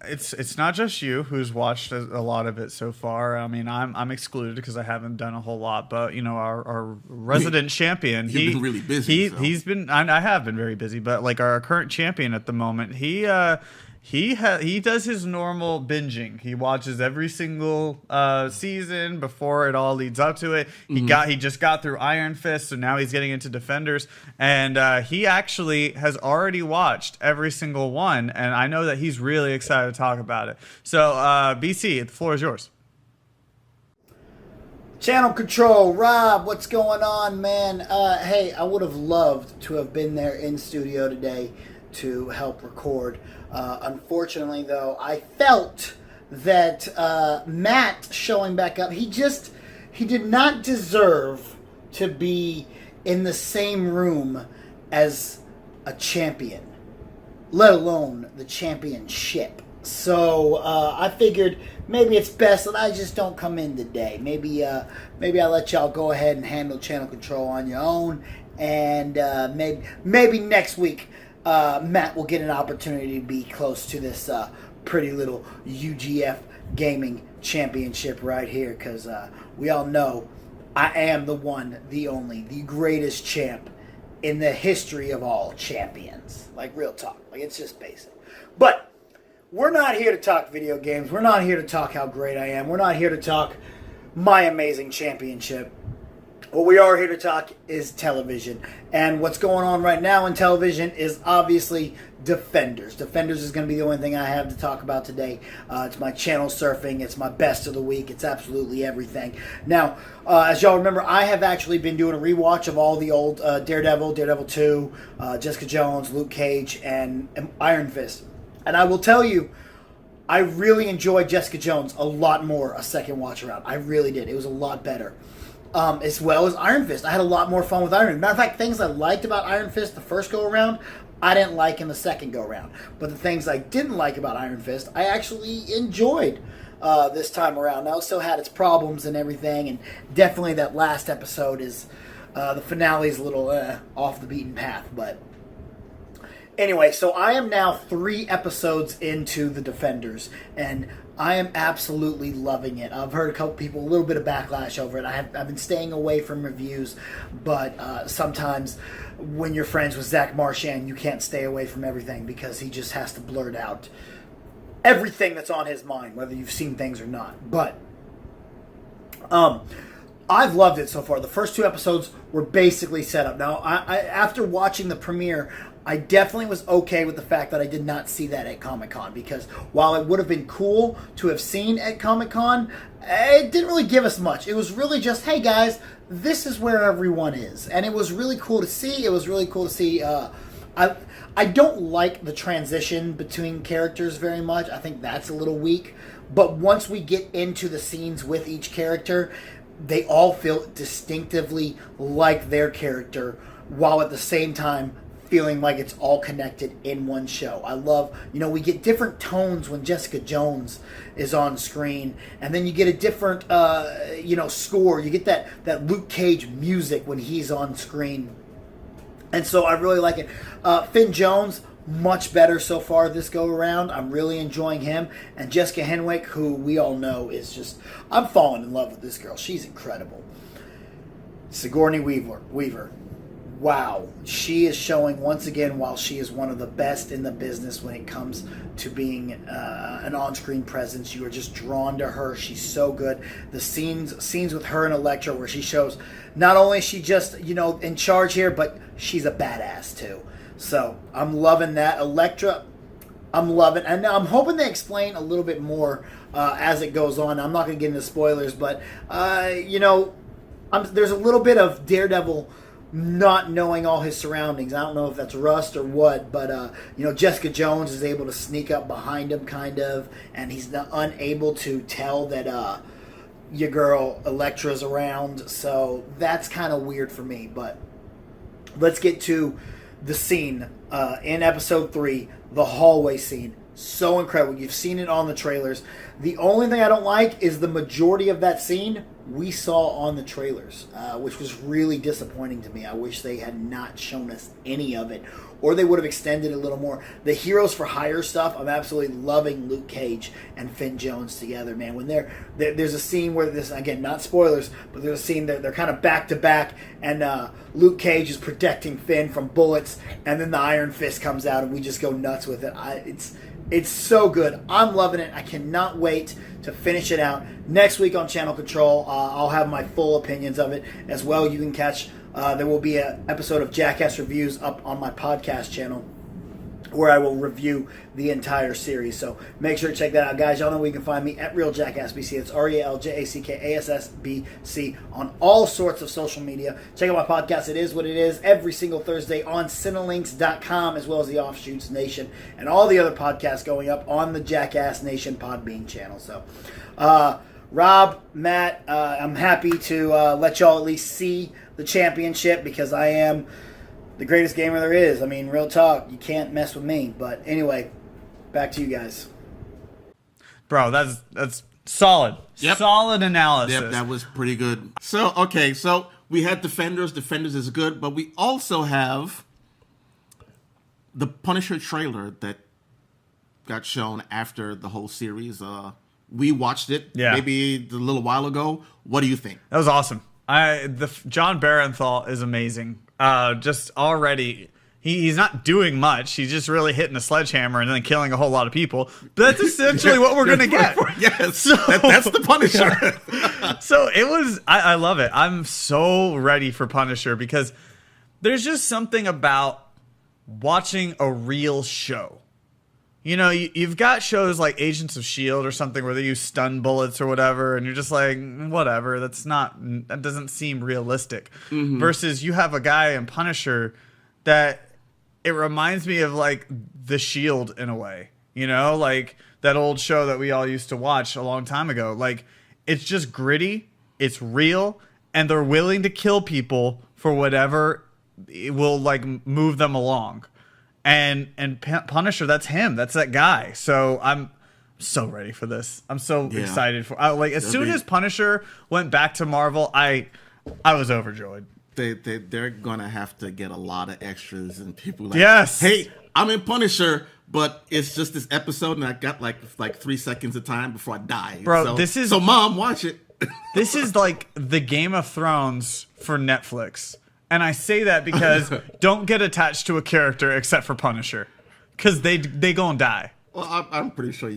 Speaker 2: it's not just you who's watched a lot of it so far. I mean, I'm excluded because I haven't done a whole lot. But our resident champion,
Speaker 1: he's been really busy.
Speaker 2: He's been. I have been very busy. But like our current champion at the moment, he does his normal binging. He watches every single season before it all leads up to it. He just got through Iron Fist, so now he's getting into Defenders, and he actually has already watched every single one. And I know that he's really excited to talk about it. So, BC, the floor is yours.
Speaker 3: Channel Control, Rob, what's going on, man? Hey, I would have loved to have been there in studio today to help record. Unfortunately, though, I felt that Matt showing back up, he did not deserve to be in the same room as a champion, let alone the championship. So I figured maybe it's best that I just don't come in today. Maybe I let y'all go ahead and handle Channel Control on your own, and maybe next week Matt will get an opportunity to be close to this pretty little UGF gaming championship right here, because we all know I am the one, the only, the greatest champ in the history of all champions. Like, real talk. Like, it's just basic. But we're not here to talk video games. We're not here to talk how great I am. We're not here to talk my amazing championship. What we are here to talk is television. And what's going on right now in television is obviously Defenders. Defenders is going to be the only thing I have to talk about today. It's my channel surfing. It's my best of the week. It's absolutely everything. Now, as y'all remember, I have actually been doing a rewatch of all the old Daredevil, Daredevil 2, Jessica Jones, Luke Cage, and Iron Fist. And I will tell you, I really enjoyed Jessica Jones a lot more a second watch around. I really did. It was a lot better. As well as Iron Fist. I had a lot more fun with Iron Fist. Matter of fact, things I liked about Iron Fist the first go around, I didn't like in the second go around. But the things I didn't like about Iron Fist, I actually enjoyed this time around. Now, it still had its problems and everything, and definitely that last episode is, the finale is a little off the beaten path, but anyway, so I am now 3 episodes into The Defenders, and I am absolutely loving it. I've heard a couple people, a little bit of backlash over it. I've been staying away from reviews, but sometimes when you're friends with Zach Marchand, you can't stay away from everything because he just has to blurt out everything that's on his mind, whether you've seen things or not. But I've loved it so far. The first 2 episodes were basically set up. Now, I after watching the premiere, I definitely was okay with the fact that I did not see that at Comic-Con, because while it would have been cool to have seen at Comic-Con, it didn't really give us much. It was really just, hey guys, this is where everyone is. And it was really cool to see. It was really cool to see. I don't like the transition between characters very much. I think that's a little weak. But once we get into the scenes with each character, they all feel distinctively like their character, while at the same time feeling like it's all connected in one show. I love, we get different tones when Jessica Jones is on screen, and then you get a different, score. You get that Luke Cage music when he's on screen. And so I really like it. Finn Jones, much better so far this go around. I'm really enjoying him. And Jessica Henwick, who we all know is just, I'm falling in love with this girl. She's incredible. Sigourney Weaver. Wow, she is showing once again while she is one of the best in the business when it comes to being an on-screen presence. You are just drawn to her. She's so good. The scenes with her and Elektra where she shows not only is she just, in charge here, but she's a badass too. So I'm loving that. Elektra, I'm loving. And now I'm hoping they explain a little bit more as it goes on. I'm not going to get into spoilers, but, there's a little bit of Daredevil not knowing all his surroundings. I don't know if that's rust or what, but Jessica Jones is able to sneak up behind him, kind of, and he's unable to tell that your girl Elektra's around. So that's kind of weird for me. But let's get to the scene in episode 3, the hallway scene. So incredible. You've seen it on the trailers. The only thing I don't like is the majority of that scene we saw on the trailers, which was really disappointing to me. I wish they had not shown us any of it, or they would have extended it a little more. The Heroes for Hire stuff, I'm absolutely loving Luke Cage and Finn Jones together, man. When there's a scene where this, again, not spoilers, but there's a scene that they're kind of back to back, and Luke Cage is protecting Finn from bullets, and then the Iron Fist comes out, and we just go nuts with it. It's so good. I'm loving it. I cannot wait to finish it out. Next week on Channel Control, I'll have my full opinions of it as well. You can catch, there will be an episode of Jackass Reviews up on my podcast channel where I will review the entire series. So make sure to check that out, guys. Y'all know where you can find me at RealJackassBC. It's RealJackassBC on all sorts of social media. Check out my podcast, It Is What It Is, every single Thursday on Cinelinks.com, as well as the Offshoots Nation and all the other podcasts going up on the Jackass Nation Podbean channel. So, Rob, Matt, I'm happy to let y'all at least see the championship, because I am the greatest gamer there is. I mean, real talk, you can't mess with me. But anyway, back to you guys.
Speaker 2: Bro, that's solid.
Speaker 1: Yep.
Speaker 2: Solid analysis.
Speaker 1: Yep, that was pretty good. So we had Defenders. Defenders is good, but we also have the Punisher trailer that got shown after the whole series. We watched it maybe a little while ago. What do you think?
Speaker 2: That was awesome. John Barenthal is amazing. Just already, he's not doing much. He's just really hitting a sledgehammer and then killing a whole lot of people. But that's essentially what we're gonna get.
Speaker 1: Yes, so, that's the Punisher.
Speaker 2: So it was. I love it. I'm so ready for Punisher because there's just something about watching a real show. You know, you've got shows like Agents of S.H.I.E.L.D. or something where they use stun bullets or whatever, and you're just like, whatever, that doesn't seem realistic. Mm-hmm. Versus you have a guy in Punisher that it reminds me of like The S.H.I.E.L.D. in a way. You know, like that old show that we all used to watch a long time ago. Like, it's just gritty, it's real, and they're willing to kill people for whatever it will like move them along. And Punisher, that's him. That's that guy. So I'm so ready for this. I'm so excited for. As soon as Punisher went back to Marvel, I was overjoyed.
Speaker 1: They're gonna have to get a lot of extras and people like,
Speaker 2: yes,
Speaker 1: hey, I'm in Punisher, but it's just this episode, and I got like 3 seconds of time before I die.
Speaker 2: Bro,
Speaker 1: so Mom, watch it.
Speaker 2: This is like the Game of Thrones for Netflix. And I say that because don't get attached to a character except for Punisher. Because they gonna die.
Speaker 1: Well, I'm pretty sure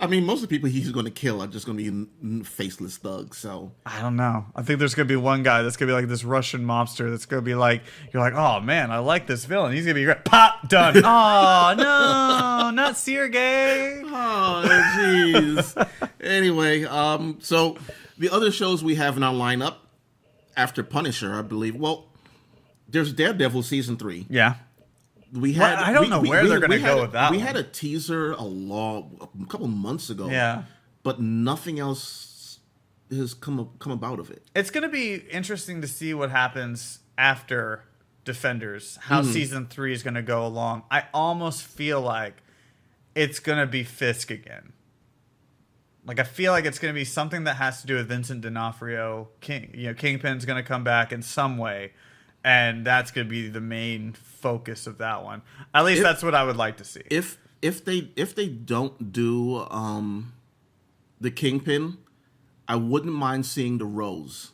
Speaker 1: most of the people he's going to kill are just going to be faceless thugs, so.
Speaker 2: I don't know. I think there's going to be one guy that's going to be like this Russian mobster that's going to be like, you're like, oh man, I like this villain. He's going to be great. Pop! Done. Oh, no, not Sergey.
Speaker 1: Oh, jeez. Anyway, so the other shows we have in our lineup after Punisher, I believe, well, there's Daredevil season 3.
Speaker 2: Yeah. I don't know where they're going to go with that.
Speaker 1: We had a teaser a couple months ago.
Speaker 2: Yeah.
Speaker 1: But nothing else has come about of it.
Speaker 2: It's going to be interesting to see what happens after Defenders, how season 3 is going to go along. I almost feel like it's going to be Fisk again. Like, I feel like it's going to be something that has to do with Vincent D'Onofrio. Kingpin's going to come back in some way. And that's going to be the main focus of that one. At least that's what I would like to see.
Speaker 1: If they don't do the Kingpin, I wouldn't mind seeing the Rose.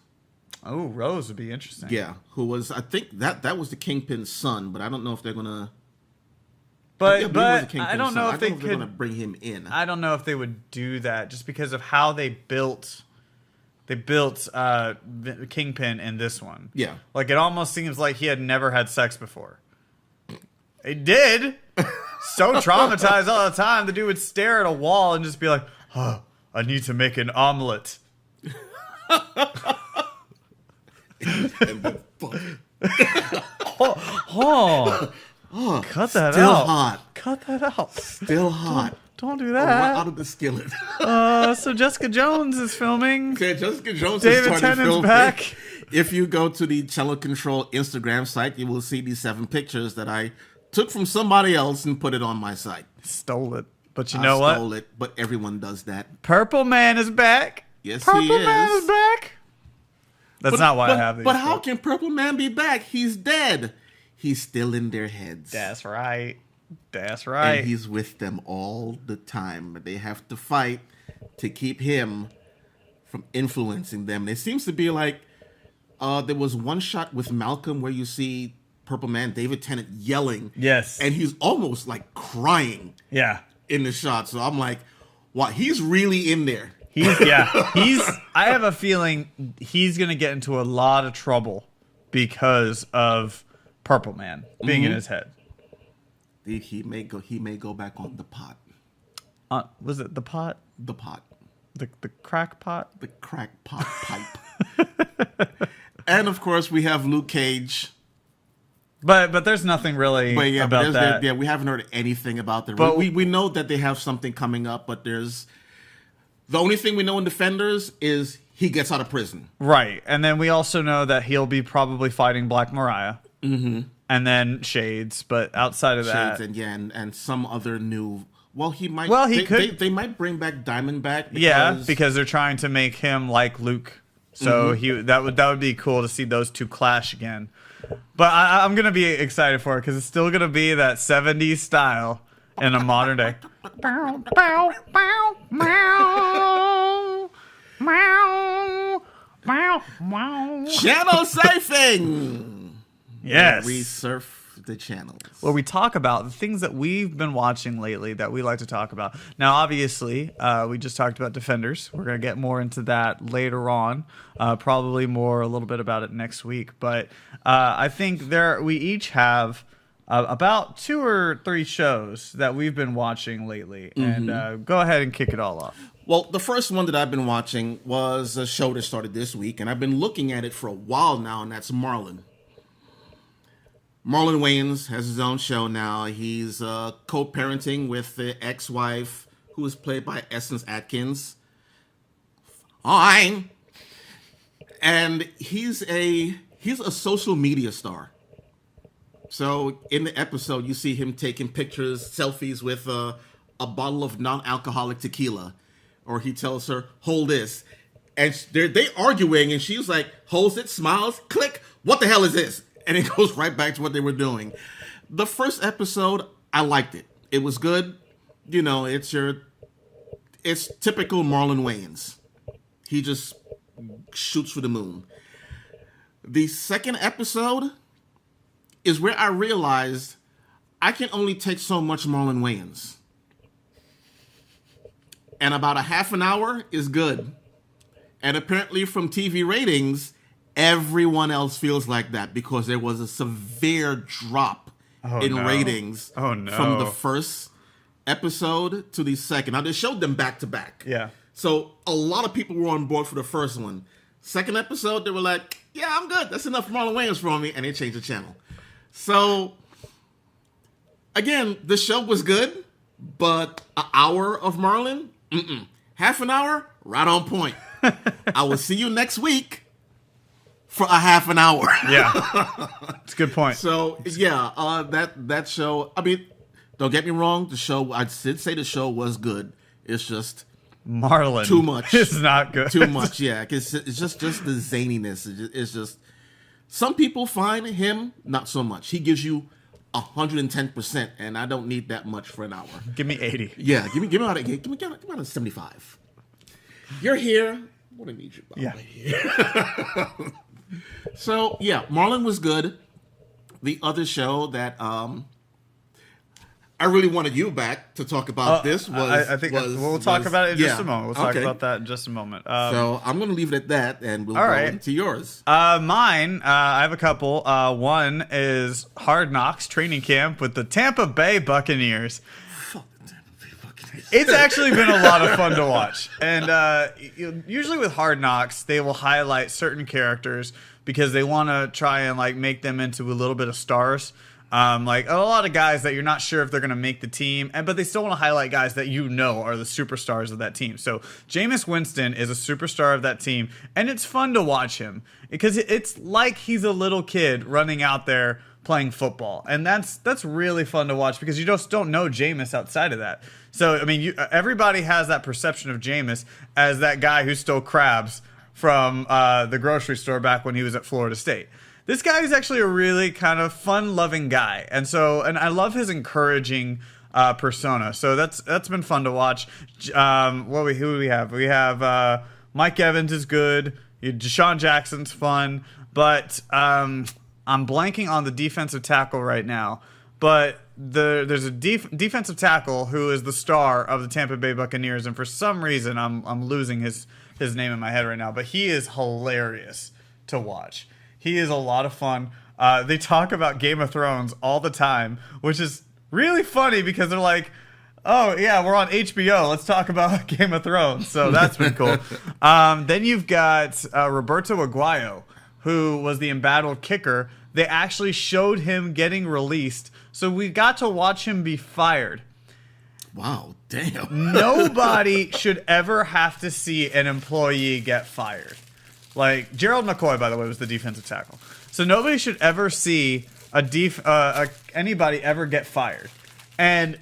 Speaker 2: Oh, Rose would be interesting.
Speaker 1: Yeah, who was, I think that was the Kingpin's son, but I don't know if they're going to.
Speaker 2: But I don't know if they're
Speaker 1: going to bring him in.
Speaker 2: I don't know if they would do that just because of how they built Kingpin in this one.
Speaker 1: Yeah.
Speaker 2: Like, it almost seems like he had never had sex before. He did. So traumatized all the time. The dude would stare at a wall and just be like, oh, I need to make an omelet. Cut that
Speaker 1: Still
Speaker 2: out.
Speaker 1: hot.
Speaker 2: Cut that out.
Speaker 1: Still hot.
Speaker 2: Don't do that.
Speaker 1: Right out of the skillet.
Speaker 2: So Jessica Jones is filming.
Speaker 1: Okay, Jessica Jones
Speaker 2: David
Speaker 1: is starting
Speaker 2: Tennant's back.
Speaker 1: If you go to the Channel Control Instagram site, you will see these 7 pictures that I took from somebody else and put it on my site.
Speaker 2: Stole it. But you know what?
Speaker 1: I stole it, but everyone does that.
Speaker 2: Purple Man is back.
Speaker 1: Yes,
Speaker 2: Purple
Speaker 1: he is.
Speaker 2: Man is back. That's not why I have these.
Speaker 1: But how can Purple Man be back? He's dead. He's still in their heads.
Speaker 2: That's right. That's right.
Speaker 1: And he's with them all the time. They have to fight to keep him from influencing them. And it seems to be like there was one shot with Malcolm where you see Purple Man, David Tennant, yelling.
Speaker 2: Yes.
Speaker 1: And he's almost like crying.
Speaker 2: Yeah.
Speaker 1: In the shot. So I'm like, wow, he's really in there.
Speaker 2: I have a feeling he's going to get into a lot of trouble because of Purple Man being in his head.
Speaker 1: He may go back on the pot.
Speaker 2: Was it the pot?
Speaker 1: The pot.
Speaker 2: The crack pot?
Speaker 1: The crack pot pipe. And of course we have Luke Cage.
Speaker 2: But there's nothing really about that.
Speaker 1: Yeah, we haven't heard anything about that. But we know that they have something coming up, but there's the only thing we know in Defenders is he gets out of prison.
Speaker 2: Right. And then we also know that he'll be probably fighting Black Mariah.
Speaker 1: Mm-hmm.
Speaker 2: And then Shades, but outside of that,
Speaker 1: and some other new. Well, he might.
Speaker 2: Well, he could.
Speaker 1: They might bring back Diamondback.
Speaker 2: Because they're trying to make him like Luke. So that would be cool to see those two clash again. But I'm gonna be excited for it because it's still gonna be that 70s style in a modern day. Bow, bow, bow, meow, meow.
Speaker 1: Channel surfing.
Speaker 2: Yes.
Speaker 1: We surf the channels.
Speaker 2: Where we talk about the things that we've been watching lately that we like to talk about. Now, obviously, we just talked about Defenders. We're going to get more into that later on. Probably more a little bit about it next week. But I think we each have about 2 or 3 shows that we've been watching lately. Mm-hmm. And go ahead and kick it all off.
Speaker 1: Well, the first one that I've been watching was a show that started this week, and I've been looking at it for a while now, and that's Marlon. Marlon Wayans has his own show now. He's co-parenting with the ex-wife, who is played by Essence Atkins. Fine. And he's a social media star. So in the episode, you see him taking pictures, selfies with a bottle of non-alcoholic tequila. Or he tells her, hold this. And they arguing, and she's like, holds it, smiles, click, what the hell is this? And it goes right back to what they were doing. The first episode, I liked it. It was good. You know, it's typical Marlon Wayans. He just shoots for the moon. The second episode is where I realized I can only take so much Marlon Wayans. And about a half an hour is good. And apparently from TV ratings, everyone else feels like that because there was a severe drop in ratings from the first episode to the second. Now, they showed them back to back.
Speaker 2: Yeah.
Speaker 1: So a lot of people were on board for the first one. Second episode, they were like, yeah, I'm good. That's enough Marlon Wayans for me. And they changed the channel. So, again, the show was good, but an hour of Marlon? Half an hour? Right on point. I will see you next week for a half an hour.
Speaker 2: Yeah. It's a good point.
Speaker 1: So, that show, I mean, don't get me wrong, the show, I did say the show was good. It's just
Speaker 2: Marlon.
Speaker 1: Too much.
Speaker 2: It's not good.
Speaker 1: Too much, yeah. It's just the zaniness. It's just, some people find him not so much. He gives you 110%, and I don't need that much for an hour.
Speaker 2: Give me 80.
Speaker 1: Yeah, give me about a 75. You're here. What do I need you by?
Speaker 2: Yeah.
Speaker 1: Here. So yeah, Marlon was good. The other show that I really wanted you back to talk about this was.
Speaker 2: I think we'll talk about it in just a moment. We'll talk about that in just a moment.
Speaker 1: So I'm going to leave it at that, and we'll go into yours.
Speaker 2: Mine, I have a couple. One is Hard Knocks training camp with the Tampa Bay Buccaneers.
Speaker 1: Fuck the Tampa Bay Buccaneers.
Speaker 2: It's actually been a lot of fun to watch. And usually with Hard Knocks, they will highlight certain characters because they want to try and like make them into a little bit of stars. Like a lot of guys that you're not sure if they're going to make the team, but they still want to highlight guys that you know are the superstars of that team. So Jameis Winston is a superstar of that team, and it's fun to watch him because it's like he's a little kid running out there playing football, and that's really fun to watch because you just don't know Jameis outside of that. So I mean, everybody has that perception of Jameis as that guy who stole crabs from the grocery store back when he was at Florida State. This guy is actually a really kind of fun-loving guy, and I love his encouraging persona. So that's been fun to watch. Who do we have? We have Mike Evans is good. Deshaun Jackson's fun, but I'm blanking on the defensive tackle right now. But there's a defensive tackle who is the star of the Tampa Bay Buccaneers, and for some reason I'm losing his name in my head right now. But he is hilarious to watch. He is a lot of fun. They talk about Game of Thrones all the time, which is really funny because they're like, oh, yeah, we're on HBO. Let's talk about Game of Thrones. So that's been cool. Then you've got Roberto Aguayo, who was the embattled kicker. They actually showed him getting released. So we got to watch him be fired.
Speaker 1: Wow, damn.
Speaker 2: Nobody should ever have to see an employee get fired. Like, Gerald McCoy, by the way, was the defensive tackle. So nobody should ever see anybody ever get fired. And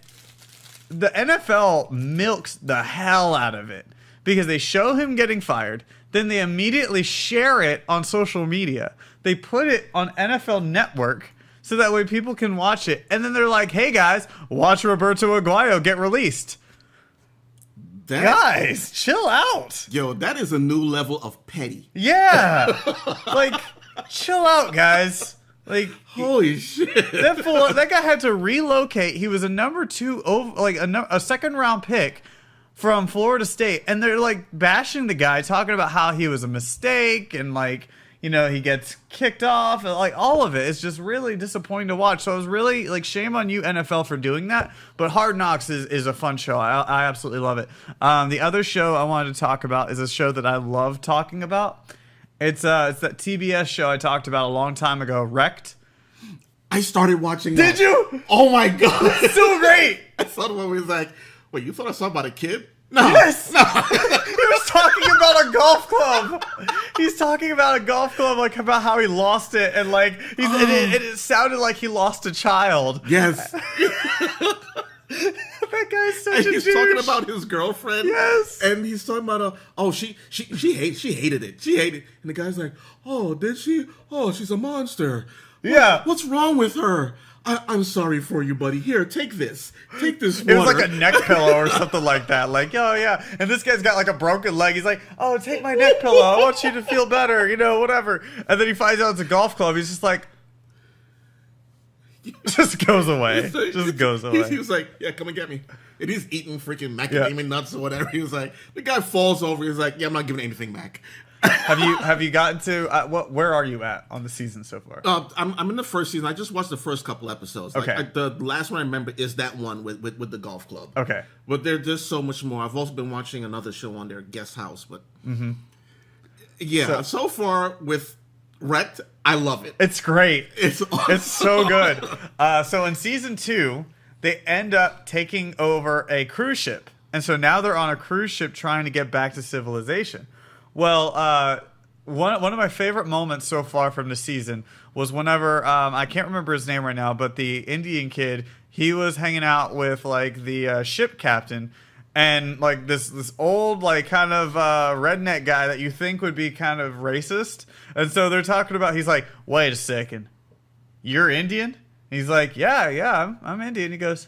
Speaker 2: the NFL milks the hell out of it because they show him getting fired, then they immediately share it on social media. They put it on NFL Network so that way people can watch it. And then they're like, hey, guys, watch Roberto Aguayo get released. Guys, chill out.
Speaker 1: Yo, that is a new level of petty.
Speaker 2: Yeah. Like, chill out, guys. Like,
Speaker 1: holy shit.
Speaker 2: That guy had to relocate. He was a number 2, like a second round pick from Florida State. And they're like bashing the guy, talking about how he was a mistake and like, you know, he gets kicked off and like all of it. It's just really disappointing to watch. So I was really like, shame on you, NFL, for doing that. But Hard Knocks is a fun show. I absolutely love it. The other show I wanted to talk about is a show that I love talking about. It's that TBS show I talked about a long time ago, Wrecked.
Speaker 1: I started watching that.
Speaker 2: Did you?
Speaker 1: Oh my God.
Speaker 2: It's so great.
Speaker 1: I saw the one where he was like, wait, you thought I saw about a kid? No.
Speaker 2: Yes.
Speaker 1: No.
Speaker 2: He was talking about a golf club. He's talking about a golf club, like about how he lost it, and like it sounded like he lost a child.
Speaker 1: Yes.
Speaker 2: That guy's such
Speaker 1: and
Speaker 2: a
Speaker 1: he's
Speaker 2: douche.
Speaker 1: talking about his girlfriend.
Speaker 2: Yes.
Speaker 1: And he's talking about she hated it. She hated it. And the guy's like, oh, did she? Oh, she's a monster.
Speaker 2: Yeah.
Speaker 1: What's wrong with her? I'm sorry for you, buddy. Here, take this. Take this water.
Speaker 2: It was like a neck pillow or something like that. Like, oh, yeah. And this guy's got like a broken leg. He's like, oh, take my neck pillow. I want you to feel better, you know, whatever. And then he finds out it's a golf club. He's just like, just goes away. Just goes away.
Speaker 1: He was like, yeah, come and get me. And he's eating freaking macadamia nuts or whatever. He was like, the guy falls over. He's like, yeah, I'm not giving anything back.
Speaker 2: Have you gotten to where are you at on the season so far?
Speaker 1: I'm in the first season. I just watched the first couple episodes.
Speaker 2: Okay.
Speaker 1: The last one I remember is that one with the golf club.
Speaker 2: Okay.
Speaker 1: But there's just so much more. I've also been watching another show on their guest house. But yeah, so far with Wrecked, I love it.
Speaker 2: It's great.
Speaker 1: It's awesome.
Speaker 2: It's so good. So in season 2, they end up taking over a cruise ship, and so now they're on a cruise ship trying to get back to civilization. Well, one of my favorite moments so far from the season was whenever I can't remember his name right now, but the Indian kid, he was hanging out with like the ship captain, and like this old like kind of redneck guy that you think would be kind of racist, and so they're talking about. He's like, "Wait a second, you're Indian?" He's like, "Yeah, I'm Indian." He goes,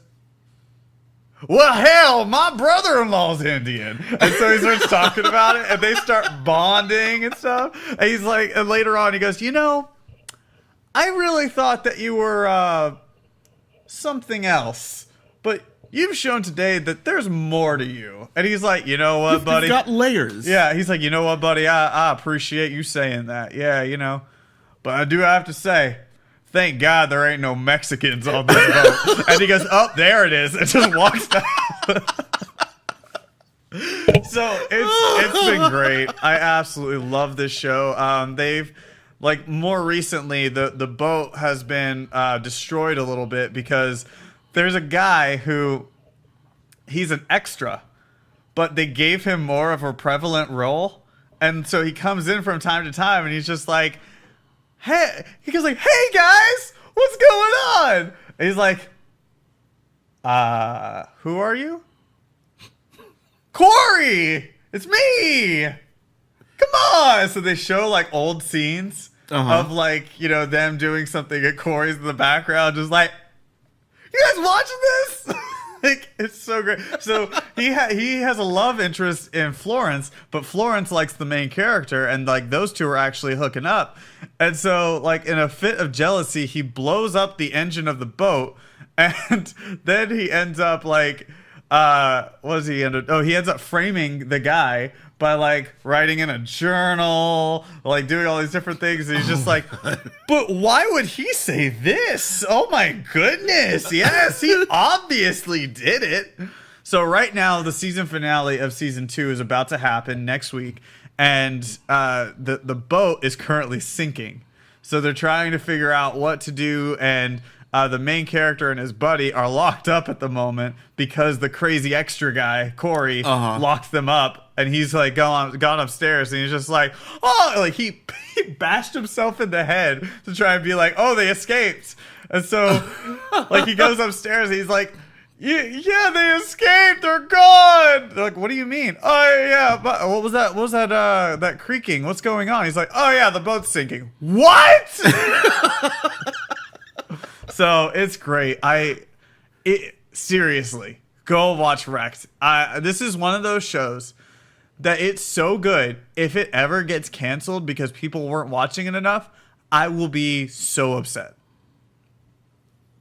Speaker 2: well, hell, my brother-in-law's Indian. And so he starts talking about it, and they start bonding and stuff. And he's like, and later on, he goes, you know, I really thought that you were something else, but you've shown today that there's more to you. And he's like, you know what, buddy?
Speaker 1: You've got layers.
Speaker 2: Yeah, he's like, you know what, buddy? I appreciate you saying that. Yeah, you know, but I do have to say, thank God there ain't no Mexicans on this boat. And he goes, oh, there it is. And just walks down. So it's been great. I absolutely love this show. They've, like, more recently, the boat has been destroyed a little bit because there's a guy who, he's an extra, but they gave him more of a prevalent role. And so he comes in from time to time and he's just like, hey, he goes like, hey guys, what's going on? And he's like, who are you? Corey, it's me. Come on. So they show like old scenes of like, you know, them doing something and Corey's in the background just like, you guys watching this? Like, it's so great. So he has a love interest in Florence, but Florence likes the main character, and like those two are actually hooking up. And so, like, in a fit of jealousy, he blows up the engine of the boat, and then he ends up like, he ends up framing the guy by like writing in a journal, like doing all these different things. And he's just like, but why would he say this? Oh my goodness. Yes, he obviously did it. So right now, the season finale of season 2 is about to happen next week. And the boat is currently sinking. So they're trying to figure out what to do. And the main character and his buddy are locked up at the moment because the crazy extra guy, Corey, locked them up. And he's like gone upstairs, and he's just like, oh, like he bashed himself in the head to try and be like, oh, they escaped. And so, like, he goes upstairs, and he's like, yeah, they escaped, they're gone. They're like, what do you mean? Oh yeah, but what was that? What was that? That creaking? What's going on? He's like, oh yeah, the boat's sinking. What? So it's great. Seriously, Go watch Wrecked. This is one of those shows that it's so good. If it ever gets canceled because people weren't watching it enough, I will be so upset.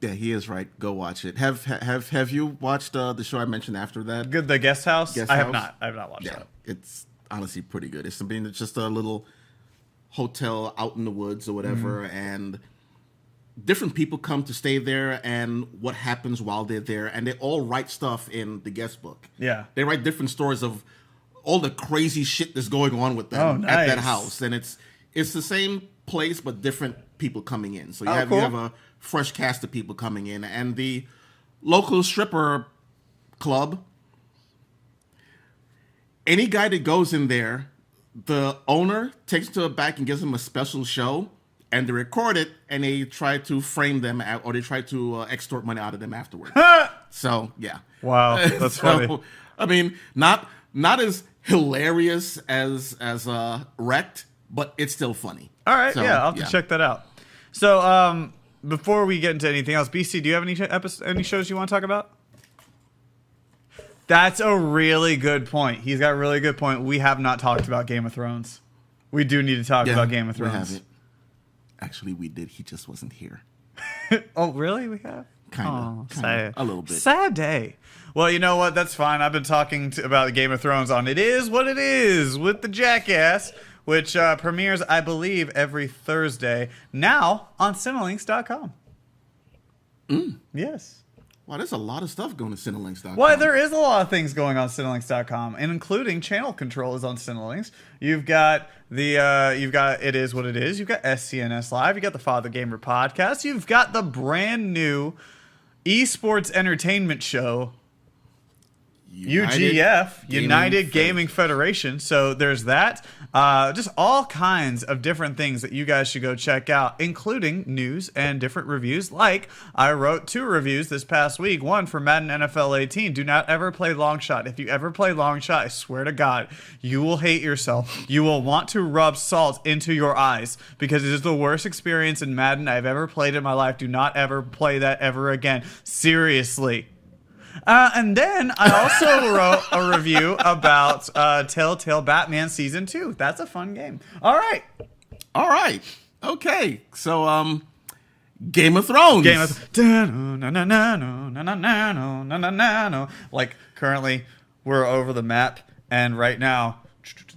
Speaker 1: Yeah, he is right. Go watch it. Have you watched the show I mentioned after that?
Speaker 2: Good, the Guest House.
Speaker 1: Guest
Speaker 2: I
Speaker 1: House?
Speaker 2: have not. I have not watched that.
Speaker 1: It's honestly pretty good. It's something that's just a little hotel out in the woods or whatever, and different people come to stay there, and what happens while they're there, and they all write stuff in the guest book.
Speaker 2: Yeah,
Speaker 1: they write different stories of all the crazy shit that's going on with them at that house, and it's the same place but different people coming in. So you have a fresh cast of people coming in, and the local stripper club. Any guy that goes in there, the owner takes it to a back and gives them a special show, and they record it, and they try to frame them or they try to extort money out of them afterwards. So yeah,
Speaker 2: wow, that's funny.
Speaker 1: I mean, not as hilarious as Wrecked, but it's still funny.
Speaker 2: All right, so, yeah, I'll have to check that out. So before we get into anything else, BC, do you have any shows you want to talk about? That's a really good point. He's got a really good point. We have not talked about Game of Thrones. We do need to talk about Game of Thrones.
Speaker 1: We haven't. Actually, we did. He just wasn't here.
Speaker 2: Oh, really? We have?
Speaker 1: Kind of. A little bit.
Speaker 2: Sad day. Well, you know what? That's fine. I've been talking about Game of Thrones on It Is What It Is with the Jackass, which premieres, I believe, every Thursday. Now on Cinelinx.com. Yes.
Speaker 1: Wow, there's a lot of stuff going to Cinelinx.com.
Speaker 2: Well, there is a lot of things going on Cinelinx.com, and including channel control is on Cinelinx. You've got It Is What It Is. You've got SCNS Live. You've got the Father Gamer Podcast. You've got the brand new esports entertainment show, UGF, United Gaming Federation. So there's that. Just all kinds of different things that you guys should go check out, including news and different reviews. Like, I wrote 2 reviews this past week. One for Madden NFL 18. Do not ever play long shot. If you ever play long shot, I swear to God, you will hate yourself. You will want to rub salt into your eyes because it is the worst experience in Madden I've ever played in my life. Do not ever play that ever again. Seriously. And then I also wrote a review about Telltale Batman Season 2. That's a fun game. All right. Okay. So, Game of Thrones. Like, currently, we're over the map, and right now,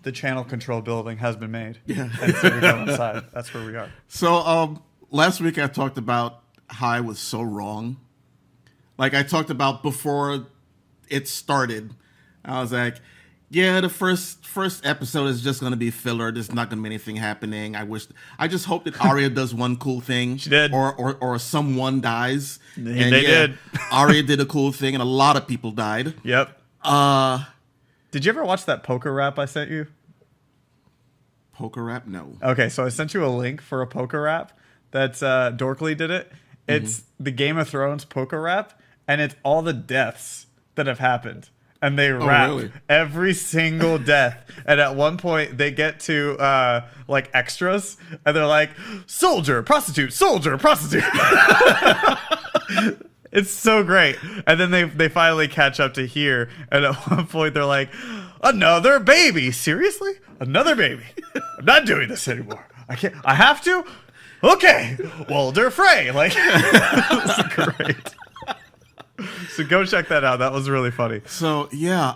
Speaker 2: the channel control building has been made.
Speaker 1: Yeah.
Speaker 2: And so we go inside. That's where we are.
Speaker 1: So, last week I talked about how I was so wrong. Like I talked about before it started, I was like, yeah, the first episode is just going to be filler. There's not going to be anything happening. I just hope that Arya does one cool thing.
Speaker 2: She did.
Speaker 1: Or someone dies.
Speaker 2: They did.
Speaker 1: Arya did a cool thing, and a lot of people died.
Speaker 2: Yep. Did you ever watch that poker rap I sent you?
Speaker 1: Poker rap? No.
Speaker 2: Okay, so I sent you a link for a poker rap. That's Dorkly did it. It's the Game of Thrones poker rap. And it's all the deaths that have happened. And they rap every single death. And at one point, they get to, like, extras. And they're like, soldier, prostitute, soldier, prostitute. It's so great. And then they finally catch up to here. And at one point, they're like, another baby. Seriously? Another baby. I'm not doing this anymore. I can't. I have to? Okay. Walder Frey. Like, it's great. So go check that out. That was really funny.
Speaker 1: So yeah,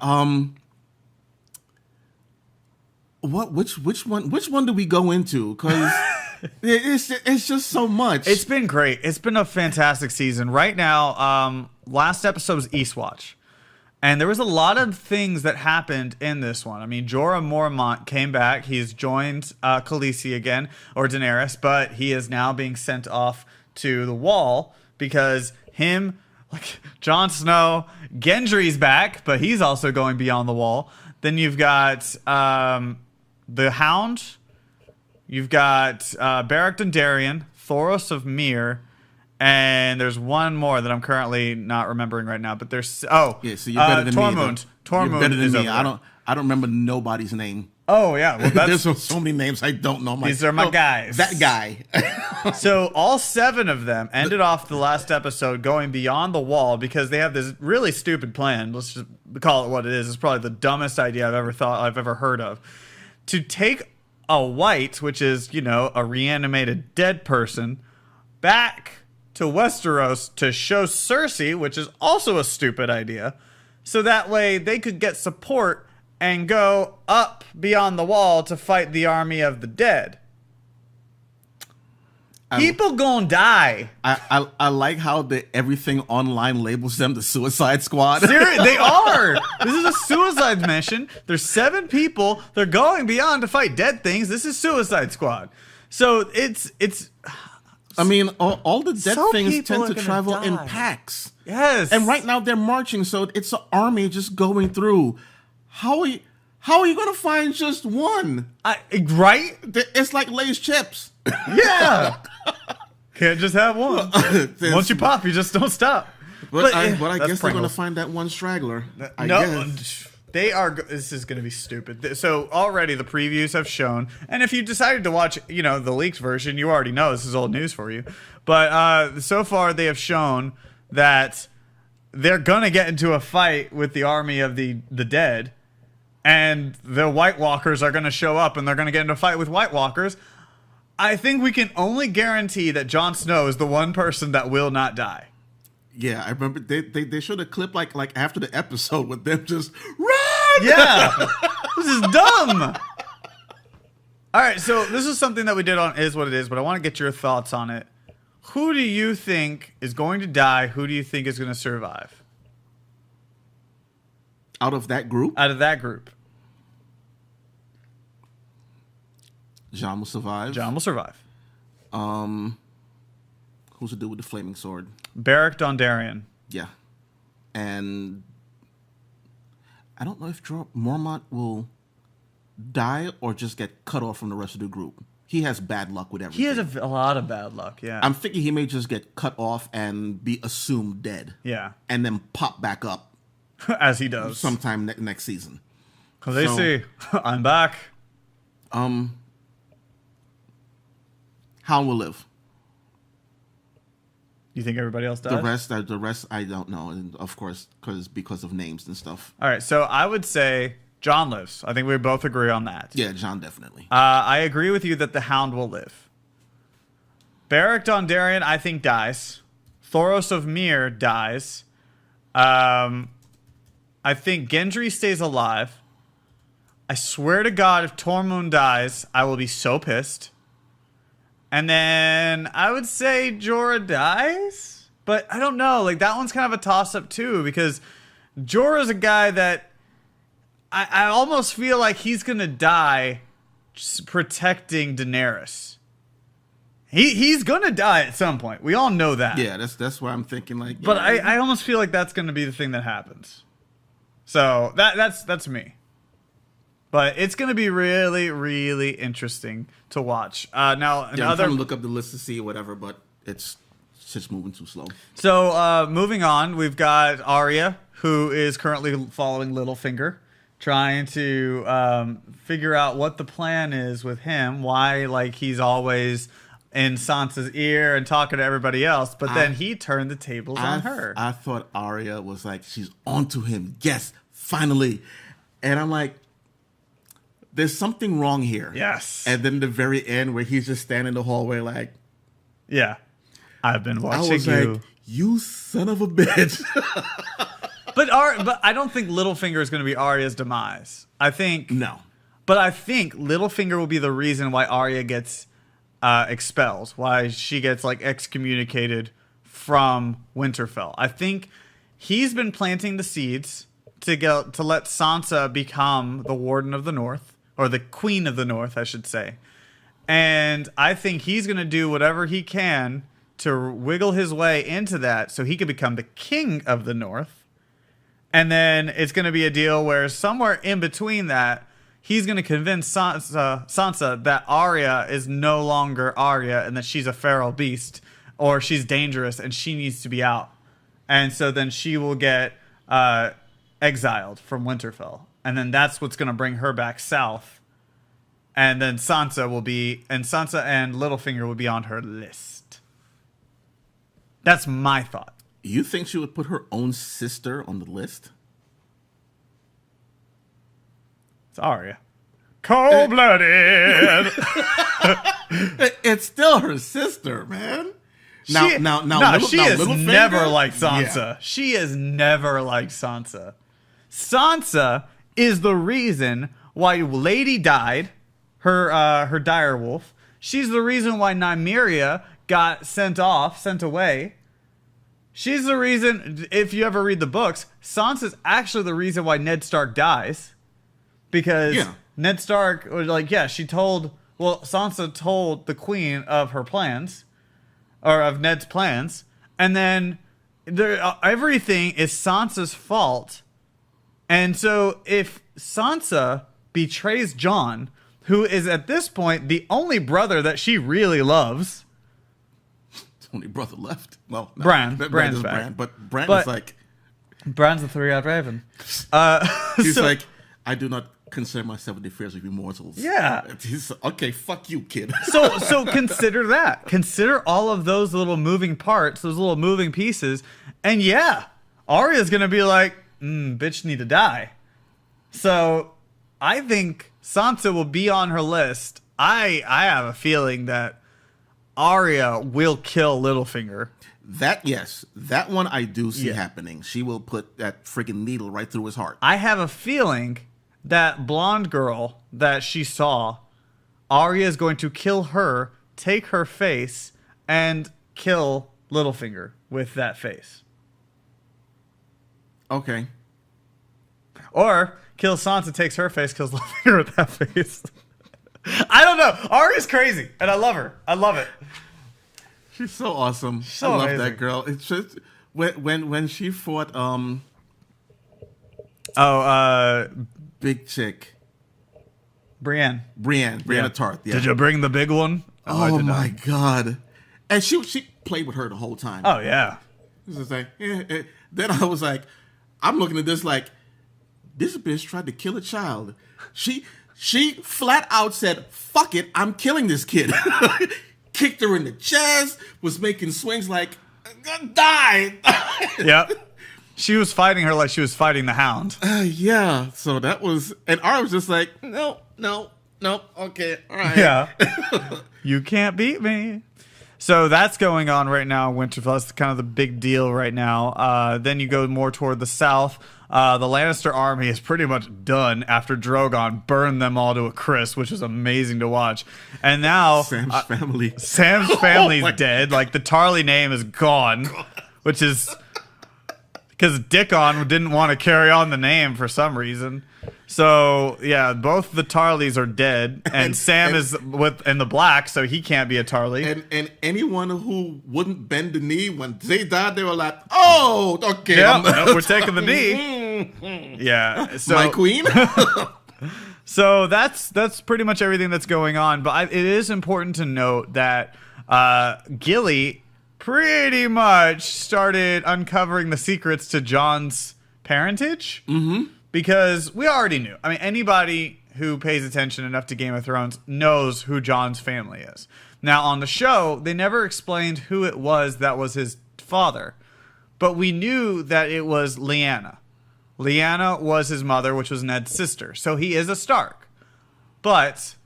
Speaker 1: which one do we go into? Because it's just so much.
Speaker 2: It's been great. It's been a fantastic season. Right now, last episode was Eastwatch, and there was a lot of things that happened in this one. I mean, Jorah Mormont came back. He's joined Khaleesi again, or Daenerys, but he is now being sent off to the Wall because him. Like Jon Snow, Gendry's back, but he's also going beyond the Wall. Then you've got the Hound. You've got Beric Dondarrion, Thoros of Myr, and there's one more that I'm currently not remembering right now. But there's
Speaker 1: yeah, so you're better than
Speaker 2: Tormund.
Speaker 1: me. Tormund, you're better than
Speaker 2: is
Speaker 1: me.
Speaker 2: over there.
Speaker 1: I don't remember nobody's name.
Speaker 2: Oh, yeah. Well,
Speaker 1: There's so many names I don't know.
Speaker 2: These are my guys.
Speaker 1: That guy.
Speaker 2: So all 7 of them ended off the last episode going beyond the wall because they have this really stupid plan. Let's just call it what it is. It's probably the dumbest idea I've ever heard of. To take a white, which is, a reanimated dead person, back to Westeros to show Cersei, which is also a stupid idea, so that way they could get support and go up beyond the wall to fight the army of the dead. People gonna die.
Speaker 1: I like how everything online labels them the Suicide Squad.
Speaker 2: Seriously, they are. This is a suicide mission. There's 7 people. They're going beyond to fight dead things. This is Suicide Squad. So it's.
Speaker 1: I mean, all the dead
Speaker 2: So
Speaker 1: things
Speaker 2: people
Speaker 1: tend to
Speaker 2: are
Speaker 1: travel
Speaker 2: gonna
Speaker 1: in
Speaker 2: die.
Speaker 1: packs.
Speaker 2: Yes.
Speaker 1: And right now they're marching, so it's an army just going through. How are you going to find just one?
Speaker 2: Right?
Speaker 1: It's like Lay's chips.
Speaker 2: Yeah. Can't just have one. Once you pop, you just don't stop.
Speaker 1: But I guess they're going to
Speaker 2: Pringles.
Speaker 1: find that one straggler. I
Speaker 2: No,
Speaker 1: guess.
Speaker 2: they are. This is going to be stupid. So already the previews have shown, and if you decided to watch, the leaked version, you already know this is old news for you. But so far they have shown that they're going to get into a fight with the army of the dead, and the White Walkers are going to show up, and they're going to get into a fight with White Walkers. I think we can only guarantee that Jon Snow is the one person that will not die.
Speaker 1: Yeah, I remember they showed a clip like after the episode with them just run.
Speaker 2: Yeah, this is dumb. All right, so this is something that we did on Is What It Is, but I want to get your thoughts on it. Who do you think is going to die? Who do you think is going to survive?
Speaker 1: Out of that group?
Speaker 2: Out of that group.
Speaker 1: Jon will survive.
Speaker 2: Jon will survive.
Speaker 1: Who's the dude with the flaming sword?
Speaker 2: Beric Dondarrion.
Speaker 1: Yeah. And I don't know if Mormont will die or just get cut off from the rest of the group. He has bad luck with everything.
Speaker 2: He has a lot of bad luck, yeah.
Speaker 1: I'm thinking he may just get cut off and be assumed dead.
Speaker 2: Yeah.
Speaker 1: And then pop back up.
Speaker 2: As he does.
Speaker 1: Sometime next season.
Speaker 2: Because they see, I'm back.
Speaker 1: Hound will live.
Speaker 2: You think everybody else dies?
Speaker 1: The rest, I don't know. And of course, because of names and stuff.
Speaker 2: All right, so I would say Jon lives. I think we both agree on that.
Speaker 1: Yeah, Jon definitely.
Speaker 2: I agree with you that the Hound will live. Beric Dondarrion, I think, dies. Thoros of Myr dies. I think Gendry stays alive. I swear to God, if Tormund dies, I will be so pissed. And then I would say Jorah dies, but I don't know. Like, that one's kind of a toss-up too, because Jorah's a guy that I almost feel like he's gonna die just protecting Daenerys. He's gonna die at some point. We all know that.
Speaker 1: Yeah, that's why I'm thinking like.
Speaker 2: But
Speaker 1: yeah.
Speaker 2: I almost feel like that's gonna be the thing that happens. So that's me. But it's going to be really, really interesting to watch. Now,
Speaker 1: I'm trying to look up the list to see whatever, but it's just moving too slow.
Speaker 2: So, moving on, we've got Arya, who is currently following Littlefinger, trying to figure out what the plan is with him. Why, he's always in Sansa's ear and talking to everybody else, but then he turned the tables on her.
Speaker 1: I thought Arya was like, she's onto him. Yes, finally. And I'm like, there's something wrong here.
Speaker 2: Yes.
Speaker 1: And then the very end where he's just standing in the hallway like...
Speaker 2: Yeah. I've been watching
Speaker 1: I was
Speaker 2: you.
Speaker 1: like, you son of a bitch.
Speaker 2: But I don't think Littlefinger is going to be Arya's demise. I think...
Speaker 1: No.
Speaker 2: But I think Littlefinger will be the reason why Arya gets expelled. Why she gets, excommunicated from Winterfell. I think he's been planting the seeds to let Sansa become the Warden of the North. Or the Queen of the North, I should say. And I think he's going to do whatever he can to wiggle his way into that so he can become the King of the North. And then it's going to be a deal where somewhere in between that, he's going to convince Sansa that Arya is no longer Arya and that she's a feral beast or she's dangerous and she needs to be out. And so then she will get exiled from Winterfell. And then that's what's going to bring her back south And then Sansa and Littlefinger will be on her list. That's my thought.
Speaker 1: You think she would put her own sister on the list?
Speaker 2: It's Arya. Cold-blooded.
Speaker 1: It's still her sister, man.
Speaker 2: She is never like Sansa. Yeah. She is never like Sansa. Sansa is the reason why Lady died, her direwolf. She's the reason why Nymeria got sent away. She's the reason, if you ever read the books, Sansa's actually the reason why Ned Stark dies. Because Ned Stark was like, Sansa told the queen of her plans, or of Ned's plans, and then everything is Sansa's fault. And so if Sansa betrays Jon, who is at this point the only brother that she really loves.
Speaker 1: Only brother left. Well, no,
Speaker 2: Bran's back.
Speaker 1: Bran, but Bran is like...
Speaker 2: Bran's the three-eyed raven.
Speaker 1: He's like, I do not concern myself with the affairs of immortals.
Speaker 2: Yeah.
Speaker 1: He's okay, fuck you, kid.
Speaker 2: So consider that. Consider all of those little moving parts, those little moving pieces. And yeah, Arya's going to be like, bitch need to die. So I think Sansa will be on her list. I have a feeling that Arya will kill Littlefinger.
Speaker 1: That one I do see happening. She will put that freaking needle right through his heart.
Speaker 2: I have a feeling that blonde girl that she saw, Arya is going to kill her, take her face, and kill Littlefinger with that face.
Speaker 1: Okay.
Speaker 2: Or kill Sansa, takes her face, kills Littlefinger with that face. I don't know. Arya's crazy, and I love her. I love it.
Speaker 1: She's so awesome.
Speaker 2: So
Speaker 1: I love
Speaker 2: amazing.
Speaker 1: that girl. It's just when she fought big chick.
Speaker 2: Brienne
Speaker 1: Brienne Tarth. Yeah.
Speaker 2: Did you bring the big one?
Speaker 1: Oh my god. And she played with her the whole time.
Speaker 2: Oh yeah.
Speaker 1: It was like, then I was like, I'm looking at this like, this bitch tried to kill a child. She flat out said, fuck it, I'm killing this kid. Kicked her in the chest, was making swings like, die.
Speaker 2: Yep. She was fighting her like she was fighting the Hound.
Speaker 1: Yeah. So that was, and Arya was just like, no, okay, all right.
Speaker 2: Yeah. You can't beat me. So that's going on right now, Winterfell. That's kind of the big deal right now. Then you go more toward the south. The Lannister army is pretty much done after Drogon burned them all to a crisp, which is amazing to watch. And now
Speaker 1: Sam's family.
Speaker 2: Sam's family's dead. Like the Tarly name is gone, which is because Dickon didn't want to carry on the name for some reason. So yeah, both the Tarleys are dead, and Sam is in the black, so he can't be a Tarly.
Speaker 1: And anyone who wouldn't bend the knee when they died, they were like, "Oh, okay,
Speaker 2: yeah, we're taking the knee." Yeah, so
Speaker 1: my queen.
Speaker 2: So that's pretty much everything that's going on. But it is important to note that Gilly pretty much started uncovering the secrets to Jon's parentage. Mm-hmm. Because we already knew. I mean, anybody who pays attention enough to Game of Thrones knows who Jon's family is. Now, on the show, they never explained who it was that was his father. But we knew that it was Lyanna. Lyanna was his mother, which was Ned's sister. So he is a Stark. But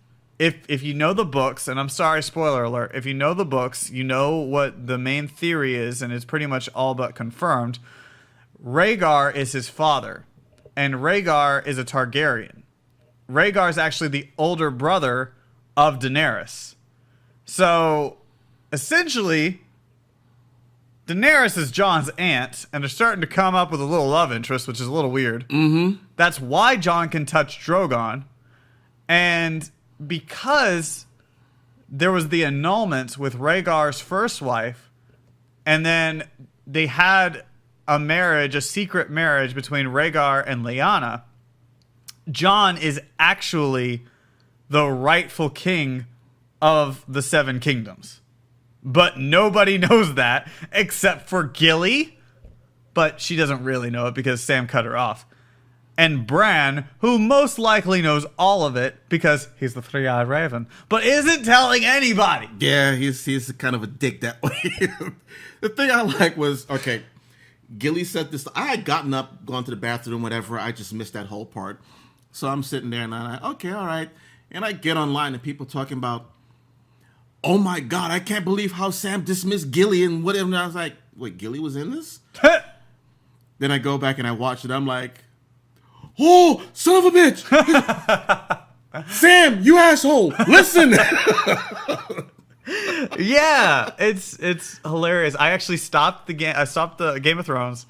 Speaker 2: if you know the books, and I'm sorry, spoiler alert, if you know the books, you know what the main theory is, and it's pretty much all but confirmed. Rhaegar is his father. And Rhaegar is a Targaryen. Rhaegar is actually the older brother of Daenerys. So, essentially, Daenerys is Jon's aunt, and they're starting to come up with a little love interest, which is a little weird. Mm-hmm. That's why Jon can touch Drogon. And because there was the annulment with Rhaegar's first wife, and then they had a secret marriage between Rhaegar and Lyanna, Jon is actually the rightful king of the Seven Kingdoms. But nobody knows that except for Gilly. But she doesn't really know it because Sam cut her off. and Bran, who most likely knows all of it because he's the three-eyed raven, but isn't telling anybody.
Speaker 1: Yeah, he's kind of a dick that way. The thing I like was, okay, Gilly said this. I had gotten up, gone to the bathroom, whatever. I just missed that whole part. So I'm sitting there and I'm like, okay, all right. And I get online and people talking about, oh my God, I can't believe how Sam dismissed Gilly and whatever. And I was like, wait, Gilly was in this? Then I go back and I watch it. I'm like, oh, son of a bitch. Sam, you asshole. Listen.
Speaker 2: Yeah, it's hilarious. I actually stopped the game. I stopped the Game of Thrones.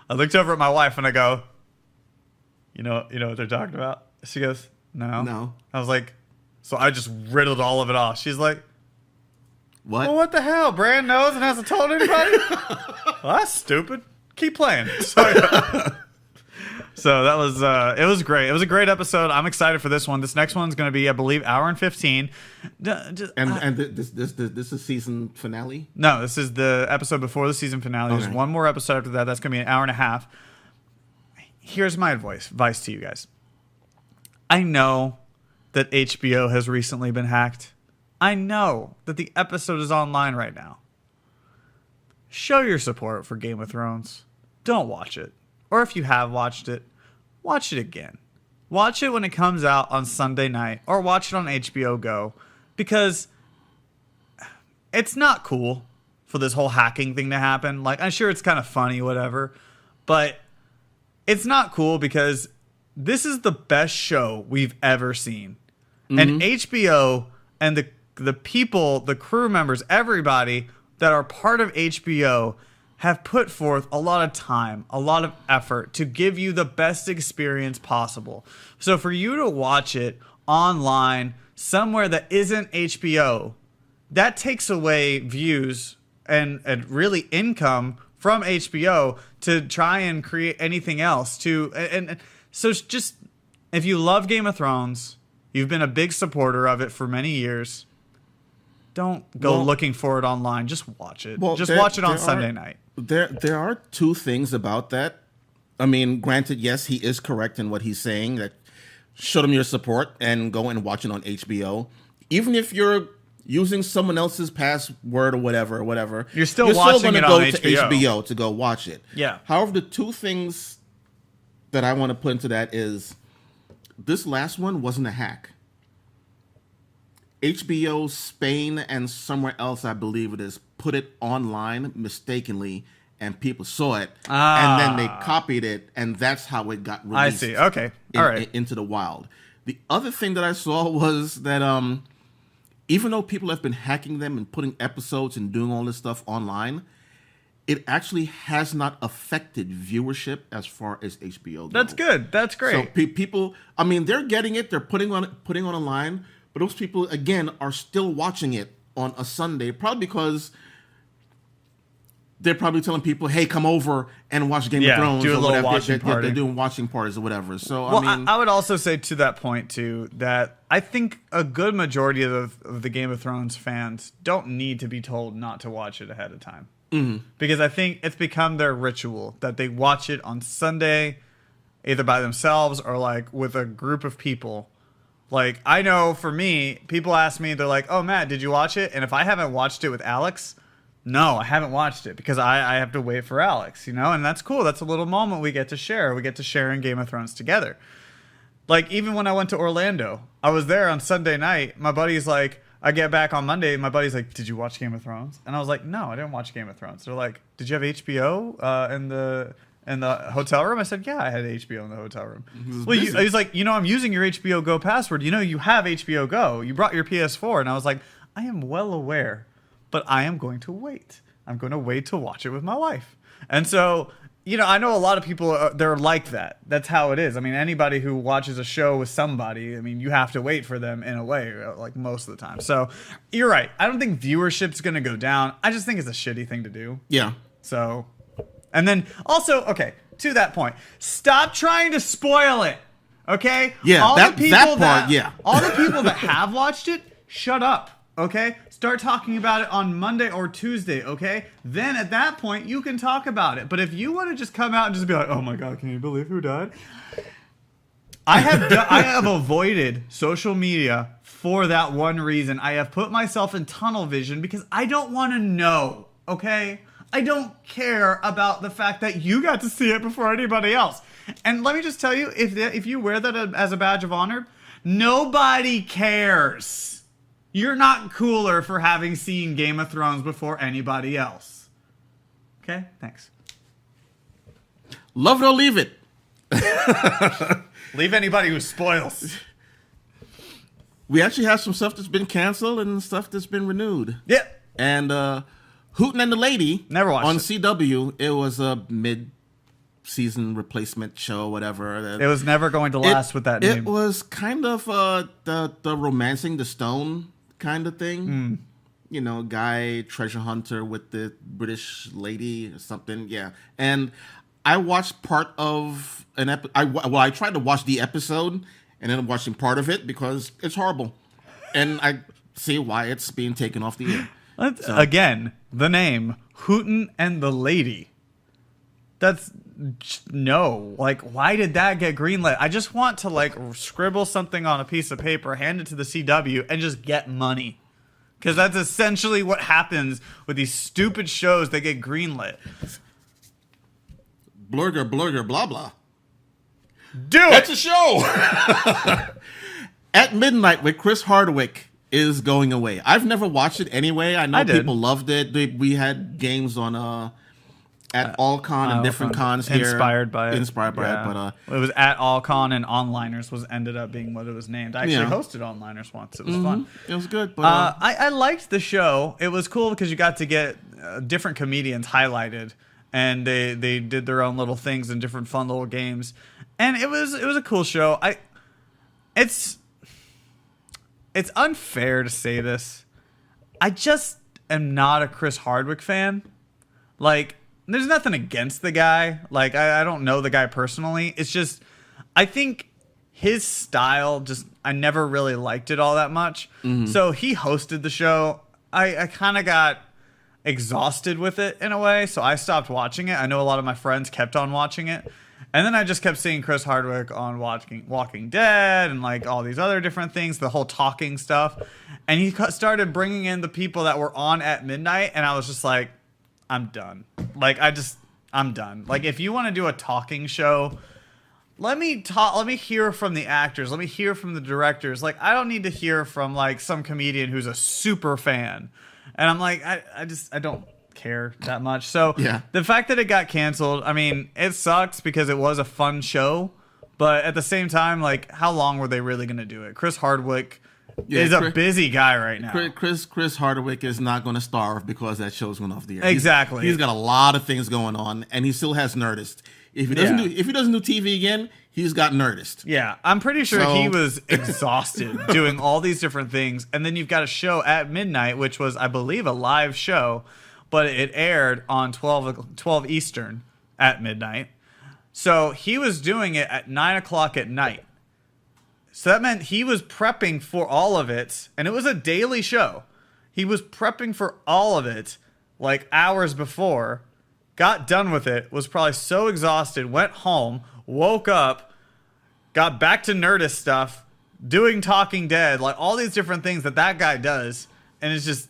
Speaker 2: I looked over at my wife and I go, you know what they're talking about? She goes, no. I was like, so I just riddled all of it off. She's like,
Speaker 1: what?
Speaker 2: Well, what the hell? Bran knows and hasn't told anybody? Well, that's stupid. Keep playing. So that was, it was great. It was a great episode. I'm excited for this one. This next one's going to be, I believe, hour and 15.
Speaker 1: And this is season finale?
Speaker 2: No, this is the episode before the season finale. Okay. There's one more episode after that. That's going to be an hour and a half. Here's my advice to you guys. I know that HBO has recently been hacked. I know that the episode is online right now. Show your support for Game of Thrones. Don't watch it. Or if you have watched it, watch it again. Watch it when it comes out on Sunday night, or watch it on HBO Go, because it's not cool for this whole hacking thing to happen. Like, I'm sure it's kind of funny, whatever, but it's not cool because this is the best show we've ever seen. Mm-hmm. And HBO and the people, the crew members, everybody that are part of HBO have put forth a lot of time, a lot of effort to give you the best experience possible. So for you to watch it online somewhere that isn't HBO, that takes away views and really income from HBO to try and create anything else. And so just, if you love Game of Thrones, you've been a big supporter of it for many years, don't go looking for it online. Just watch it. Just watch it on Sunday night.
Speaker 1: There are two things about that. I mean, granted, yes, he is correct in what he's saying, that show them your support and go and watch it on HBO. Even if you're using someone else's password or whatever,
Speaker 2: you're still watching it on HBO.
Speaker 1: To HBO to go watch it.
Speaker 2: Yeah.
Speaker 1: However, the two things that I want to put into that is this last one wasn't a hack. HBO Spain and somewhere else, I believe it is, put it online mistakenly, and people saw it, and then they copied it, and that's how it got released.
Speaker 2: I see. Okay. All right.
Speaker 1: Into the wild. The other thing that I saw was that even though people have been hacking them and putting episodes and doing all this stuff online, it actually has not affected viewership as far as HBO goes.
Speaker 2: That's good. That's great.
Speaker 1: So people, I mean, they're getting it. They're putting on online. But those people, again, are still watching it on a Sunday, probably because they're probably telling people, hey, come over and watch Game of Thrones.
Speaker 2: Do a little watching party.
Speaker 1: They're doing watching parties or whatever. So,
Speaker 2: well, I mean, I would also say to that point, too, that I think a good majority of the Game of Thrones fans don't need to be told not to watch it ahead of time. Mm-hmm. Because I think it's become their ritual that they watch it on Sunday, either by themselves or like with a group of people. Like, I know for me, people ask me, they're like, oh, Matt, did you watch it? And if I haven't watched it with Alex, no, I haven't watched it because I have to wait for Alex, you know? And that's cool. That's a little moment we get to share. We get to share in Game of Thrones together. Like, even when I went to Orlando, I was there on Sunday night. My buddy's like, I get back on Monday, and my buddy's like, did you watch Game of Thrones? And I was like, no, I didn't watch Game of Thrones. They're like, did you have HBO in the hotel room? I said, yeah, I had HBO in the hotel room. Well, he's like, I'm using your HBO Go password. You have HBO Go. You brought your PS4. And I was like, I am well aware, but I am going to wait. I'm going to wait to watch it with my wife. And so, I know a lot of people, they're like that. That's how it is. I mean, anybody who watches a show with somebody, I mean, you have to wait for them in a way, like most of the time. So you're right. I don't think viewership's going to go down. I just think it's a shitty thing to do.
Speaker 1: Yeah.
Speaker 2: So... And then also, okay, to that point, stop trying to spoil it. Okay?
Speaker 1: Yeah,
Speaker 2: all
Speaker 1: that part, yeah.
Speaker 2: All the people that have watched it, shut up. Okay? Start talking about it on Monday or Tuesday, okay? Then at that point, you can talk about it. But if you want to just come out and just be like, oh my God, can you believe who died? I have avoided social media for that one reason. I have put myself in tunnel vision because I don't want to know, okay? I don't care about the fact that you got to see it before anybody else. And let me just tell you, if you wear that as a badge of honor, nobody cares. You're not cooler for having seen Game of Thrones before anybody else. Okay? Thanks.
Speaker 1: Love it or leave it.
Speaker 2: Leave anybody who spoils.
Speaker 1: We actually have some stuff that's been canceled and stuff that's been renewed.
Speaker 2: Yeah.
Speaker 1: And Hooten and the Lady
Speaker 2: Never watched
Speaker 1: on
Speaker 2: it.
Speaker 1: CW. It was a mid-season replacement show, whatever.
Speaker 2: It was never going to last with that name.
Speaker 1: It was kind of the romancing the stone kind of thing. You know, guy treasure hunter with the British lady or something. Yeah, and I watched part of an episode. I tried to watch the episode and then I'm watching part of it because it's horrible, and I see why it's being taken off the air. So.
Speaker 2: Again, the name Hooten and the Lady. That's no. Like, why did that get greenlit? I just want to like scribble something on a piece of paper, hand it to the CW, and just get money. Because that's essentially what happens with these stupid shows that get greenlit.
Speaker 1: Blurger, blah, blah.
Speaker 2: Do it!
Speaker 1: That's a show! At Midnight with Chris Hardwick is going away. I've never watched it anyway. I know people loved it. We had games on at AllCon and different cons here.
Speaker 2: Inspired by it.
Speaker 1: But
Speaker 2: it was at AllCon, and Onliners was ended up being what it was named. I actually hosted Onliners once. It was fun.
Speaker 1: It was good. But
Speaker 2: I liked the show. It was cool because you got to get different comedians highlighted, and they did their own little things and different fun little games, and it was a cool show. It's unfair to say this. I just am not a Chris Hardwick fan. Like, there's nothing against the guy. Like, I don't know the guy personally. It's just, I think his style just, I never really liked it all that much. So he hosted the show. I kind of got exhausted with it in a way, so I stopped watching it. I know a lot of my friends kept on watching it. And then I just kept seeing Chris Hardwick on Walking Dead and like all these other different things, the whole talking stuff. And he started bringing in the people that were on at midnight, and I was just like, I'm done. Like, I'm done. Like, if you want to do a talking show, let me hear from the actors. Let me hear from the directors. Like, I don't need to hear from like some comedian who's a super fan. And I'm like, I don't care that much. So the fact that it got canceled, I mean, it sucks because it was a fun show. But at the same time, like, how long were they really going to do it? Chris Hardwick is a busy guy right now.
Speaker 1: Chris Hardwick is not going to starve because that show's going off the air.
Speaker 2: Exactly.
Speaker 1: He's got a lot of things going on, and he still has Nerdist. If he doesn't do TV again, he's got Nerdist.
Speaker 2: Yeah, I'm pretty sure he was exhausted doing all these different things, and then you've got a show at midnight, which was, I believe, a live show, but it aired on 12 Eastern at midnight. So he was doing it at 9 o'clock at night. So that meant he was prepping for all of it, and it was a daily show. He was prepping for all of it like hours before, got done with it, was probably so exhausted, went home, woke up, got back to Nerdist stuff, doing Talking Dead, like all these different things that guy does, and it's just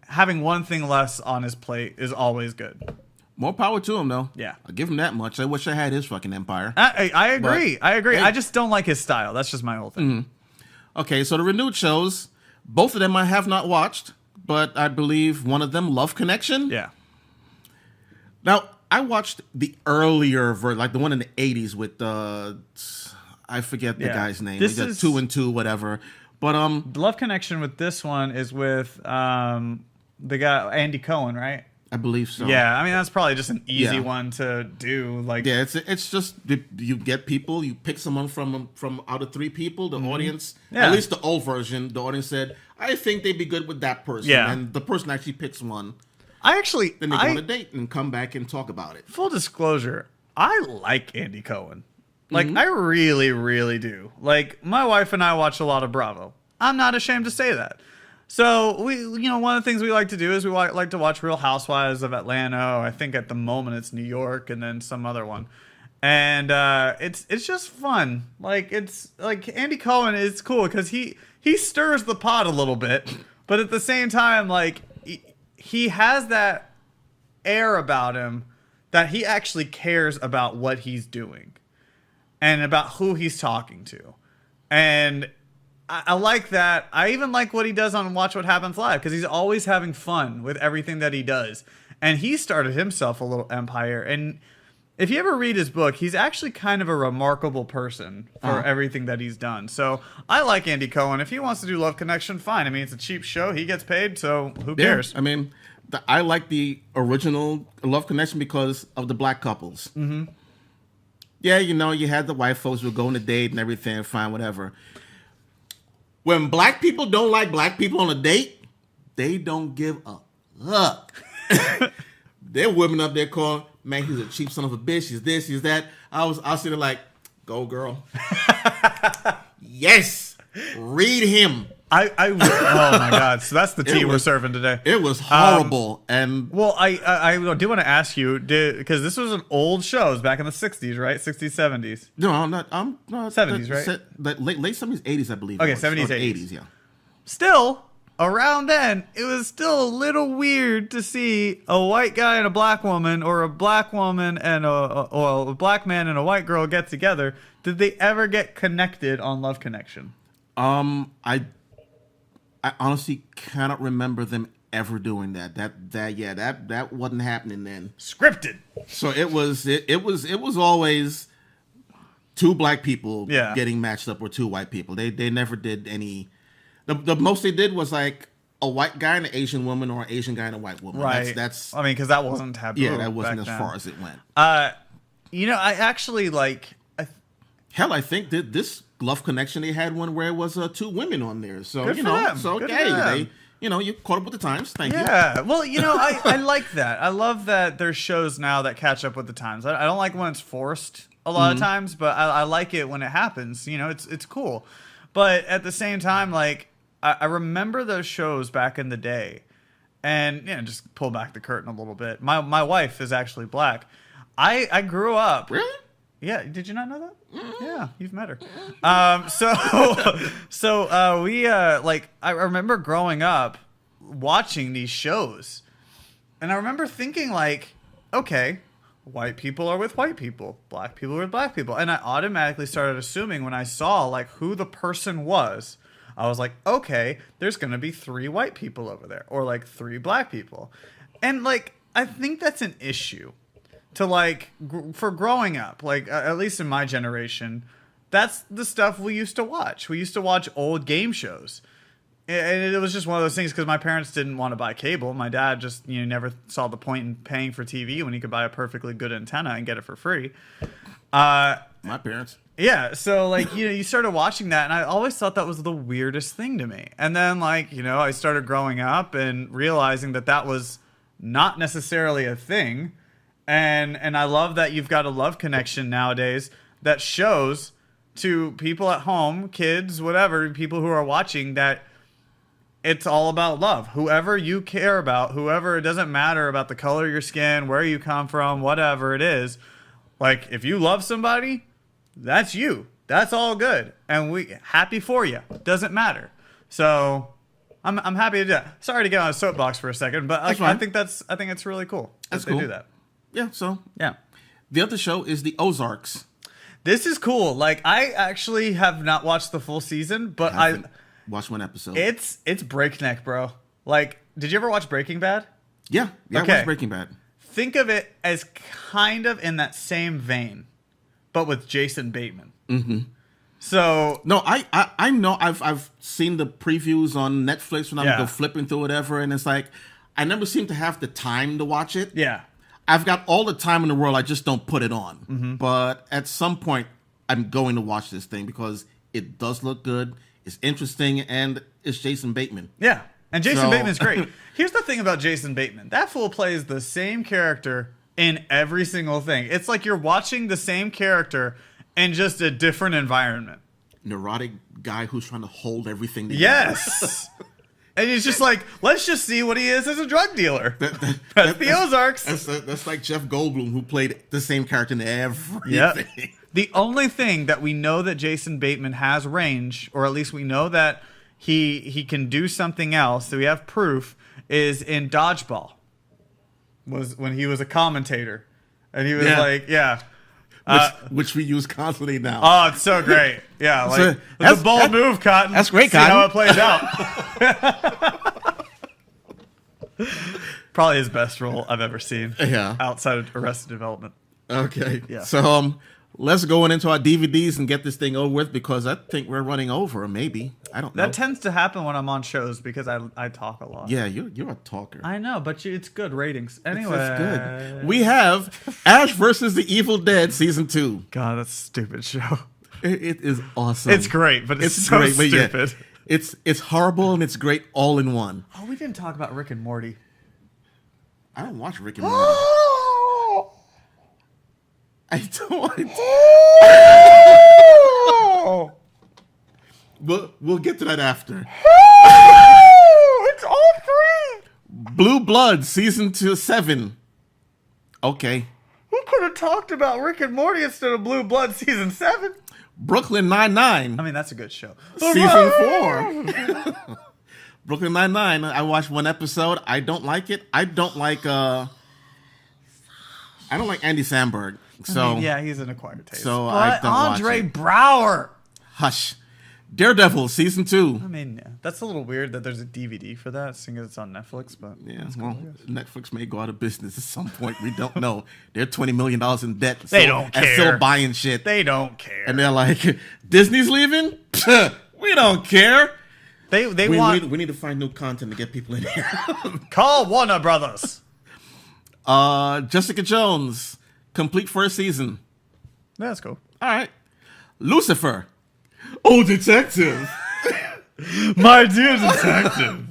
Speaker 2: having one thing less on his plate is always good.
Speaker 1: More power to him, though.
Speaker 2: Yeah.
Speaker 1: I'll give him that much. I wish I had his fucking empire.
Speaker 2: I agree. I agree.
Speaker 1: Hey.
Speaker 2: I just don't like his style. That's just my whole thing.
Speaker 1: Okay, so the renewed shows, both of them I have not watched, but I believe one of them, Love Connection.
Speaker 2: Yeah.
Speaker 1: Now, I watched the earlier version, like the one in the 80s with I forget the guy's name.
Speaker 2: This
Speaker 1: is 2 and 2, whatever. But
Speaker 2: Love Connection with this one is with the guy Andy Cohen, right?
Speaker 1: I believe so.
Speaker 2: Yeah, I mean that's probably just an easy one to do. Like,
Speaker 1: yeah, it's just you get people, you pick someone from out of 3 people, the audience. At least the old version, the audience said, I think they'd be good with that person, and the person actually picks one. Then they go on a date and come back and talk about it.
Speaker 2: Full disclosure, I like Andy Cohen. Like, I really, really do. Like, my wife and I watch a lot of Bravo. I'm not ashamed to say that. So, one of the things we like to do is we like to watch Real Housewives of Atlanta. Or I think at the moment it's New York and then some other one. And it's just fun. Like it's like Andy Cohen is cool because he stirs the pot a little bit, but at the same time, like he has that air about him that he actually cares about what he's doing and about who he's talking to. And I like that. I even like what he does on Watch What Happens Live because he's always having fun with everything that he does. And he started himself a little empire. And if you ever read his book, he's actually kind of a remarkable person for everything that he's done. So I like Andy Cohen. If he wants to do Love Connection, fine. I mean, it's a cheap show. He gets paid, so who cares?
Speaker 1: I mean, I like the original Love Connection because of the black couples. Mm-hmm. Yeah, you had the white folks who were going to date and everything, fine, whatever. When black people don't like black people on a date, they don't give a fuck. There are women up there calling, man, he's a cheap son of a bitch. He's this, he's that. I was sitting there like, go girl. Yes, read him.
Speaker 2: Oh my God! So that's the tea we're serving today.
Speaker 1: It was horrible, and
Speaker 2: well, I do want to ask you because this was an old show. It was back in the '60s, right? '60s, '70s.
Speaker 1: No, I'm not. I'm no,
Speaker 2: '70s, right?
Speaker 1: The late '70s, '80s, I believe.
Speaker 2: Okay, '70s, '80s,
Speaker 1: yeah.
Speaker 2: Still, around then, it was still a little weird to see a white guy and a black woman, or a black woman and a black man and a white girl get together. Did they ever get connected on Love Connection?
Speaker 1: I honestly cannot remember them ever doing that. That wasn't happening then.
Speaker 2: Scripted.
Speaker 1: So it was always two black people getting matched up or two white people. They never did any. The most they did was like a white guy and an Asian woman, or an Asian guy and a white woman.
Speaker 2: Right.
Speaker 1: That's
Speaker 2: I mean, because that wasn't taboo.
Speaker 1: Yeah, that wasn't as
Speaker 2: then.
Speaker 1: far as it went.
Speaker 2: I actually like.
Speaker 1: Hell, I think that this Love Connection, they had one where it was two women on there. So
Speaker 2: Good for them.
Speaker 1: so
Speaker 2: Good
Speaker 1: okay,
Speaker 2: for them.
Speaker 1: you caught up with the times. Thank you.
Speaker 2: Yeah, well, I like that. I love that there's shows now that catch up with the times. I don't like when it's forced a lot of times, but I like it when it happens. It's cool. But at the same time, like I remember those shows back in the day, and just pull back the curtain a little bit. My wife is actually black. I grew up.
Speaker 1: Really?
Speaker 2: Yeah, did you not know that? Yeah, you've met her. We I remember growing up watching these shows, and I remember thinking like, okay, white people are with white people, black people are with black people, and I automatically started assuming when I saw like who the person was, I was like, okay, there's gonna be 3 white people over there, or like 3 black people, and like I think that's an issue. To like for growing up, like at least in my generation, that's the stuff we used to watch. We used to watch old game shows, and it was just one of those things because my parents didn't want to buy cable. My dad just never saw the point in paying for TV when he could buy a perfectly good antenna and get it for free.
Speaker 1: My parents.
Speaker 2: Yeah, so like you started watching that, and I always thought that was the weirdest thing to me. And then like I started growing up and realizing that was not necessarily a thing. And I love that you've got a Love Connection nowadays that shows to people at home, kids, whatever, people who are watching, that it's all about love. Whoever you care about, whoever, it doesn't matter about the color of your skin, where you come from, whatever it is. Like, if you love somebody, that's you. That's all good. And we happy for you. Doesn't matter. So I'm happy to do that. Sorry to get on a soapbox for a second, but I think it's really cool that they do that.
Speaker 1: Yeah, so
Speaker 2: yeah.
Speaker 1: The other show is the Ozarks.
Speaker 2: This is cool. Like, I actually have not watched the full season, but I
Speaker 1: watched one episode.
Speaker 2: It's breakneck, bro. Like, did you ever watch Breaking Bad?
Speaker 1: Yeah, okay. I watched Breaking Bad.
Speaker 2: Think of it as kind of in that same vein, but with Jason Bateman. Mm-hmm. So
Speaker 1: no, I know I've seen the previews on Netflix when I'm go flipping through whatever, and it's like I never seem to have the time to watch it.
Speaker 2: Yeah.
Speaker 1: I've got all the time in the world. I just don't put it on. Mm-hmm. But at some point, I'm going to watch this thing because it does look good. It's interesting, and it's Jason Bateman.
Speaker 2: Yeah, and Jason Bateman's great. Here's the thing about Jason Bateman. That fool plays the same character in every single thing. It's like you're watching the same character in just a different environment.
Speaker 1: Neurotic guy who's trying to hold everything together.
Speaker 2: Yes. And he's just like, let's just see what he is as a drug dealer. That's the Ozarks.
Speaker 1: That's like Jeff Goldblum, who played the same character in everything.
Speaker 2: Yep. The only thing that we know that Jason Bateman has range, or at least we know that he can do something else, so we have proof, is in Dodgeball. Was when he was a commentator. And he was like,
Speaker 1: which we use constantly now.
Speaker 2: Oh, it's so great. Yeah, like it's a bold move, Cotton.
Speaker 1: That's great,
Speaker 2: See
Speaker 1: Cotton.
Speaker 2: how it plays out. Probably his best role I've ever seen.
Speaker 1: Yeah.
Speaker 2: Outside of Arrested Development.
Speaker 1: Okay.
Speaker 2: Yeah.
Speaker 1: So let's go into our DVDs and get this thing over with, because I think we're running over, maybe. I don't know.
Speaker 2: That tends to happen when I'm on shows because I talk a lot.
Speaker 1: Yeah, you're a talker.
Speaker 2: I know, but it's good ratings. Anyway.
Speaker 1: It's good. We have Ash versus the Evil Dead Season 2.
Speaker 2: God, that's a stupid show.
Speaker 1: It is awesome.
Speaker 2: It's great, but it's so
Speaker 1: great,
Speaker 2: stupid.
Speaker 1: Yeah, it's horrible and it's great all in one.
Speaker 2: Oh, we didn't talk about Rick and Morty.
Speaker 1: I don't watch Rick and Morty. I don't. We'll get to that after.
Speaker 2: It's all three.
Speaker 1: Blue Blood Season 7. Okay.
Speaker 2: Who could have talked about Rick and Morty instead of Blue Blood Season 7?
Speaker 1: Brooklyn Nine-Nine.
Speaker 2: I mean, that's a good show.
Speaker 1: Season 4. Brooklyn Nine-Nine. I watched one episode. I don't like it. I don't like Andy Samberg. So
Speaker 2: I mean, yeah, he's an acquired taste.
Speaker 1: So
Speaker 2: but
Speaker 1: I don't
Speaker 2: Andre
Speaker 1: watch it.
Speaker 2: Brower.
Speaker 1: Hush. Daredevil Season 2.
Speaker 2: I mean, yeah, that's a little weird that there's a DVD for that, seeing as it's on Netflix. But
Speaker 1: Yeah, well, Netflix may go out of business at some point. We don't know. They're $20 million in debt.
Speaker 2: They don't care.
Speaker 1: And still buying shit.
Speaker 2: They don't care.
Speaker 1: And they're like, Disney's leaving? We don't care.
Speaker 2: We
Speaker 1: need to find new content to get people in here.
Speaker 2: Call Warner Brothers.
Speaker 1: Jessica Jones, complete first season.
Speaker 2: That's cool.
Speaker 1: All right. Lucifer. Oh, detective.
Speaker 2: My dear detective,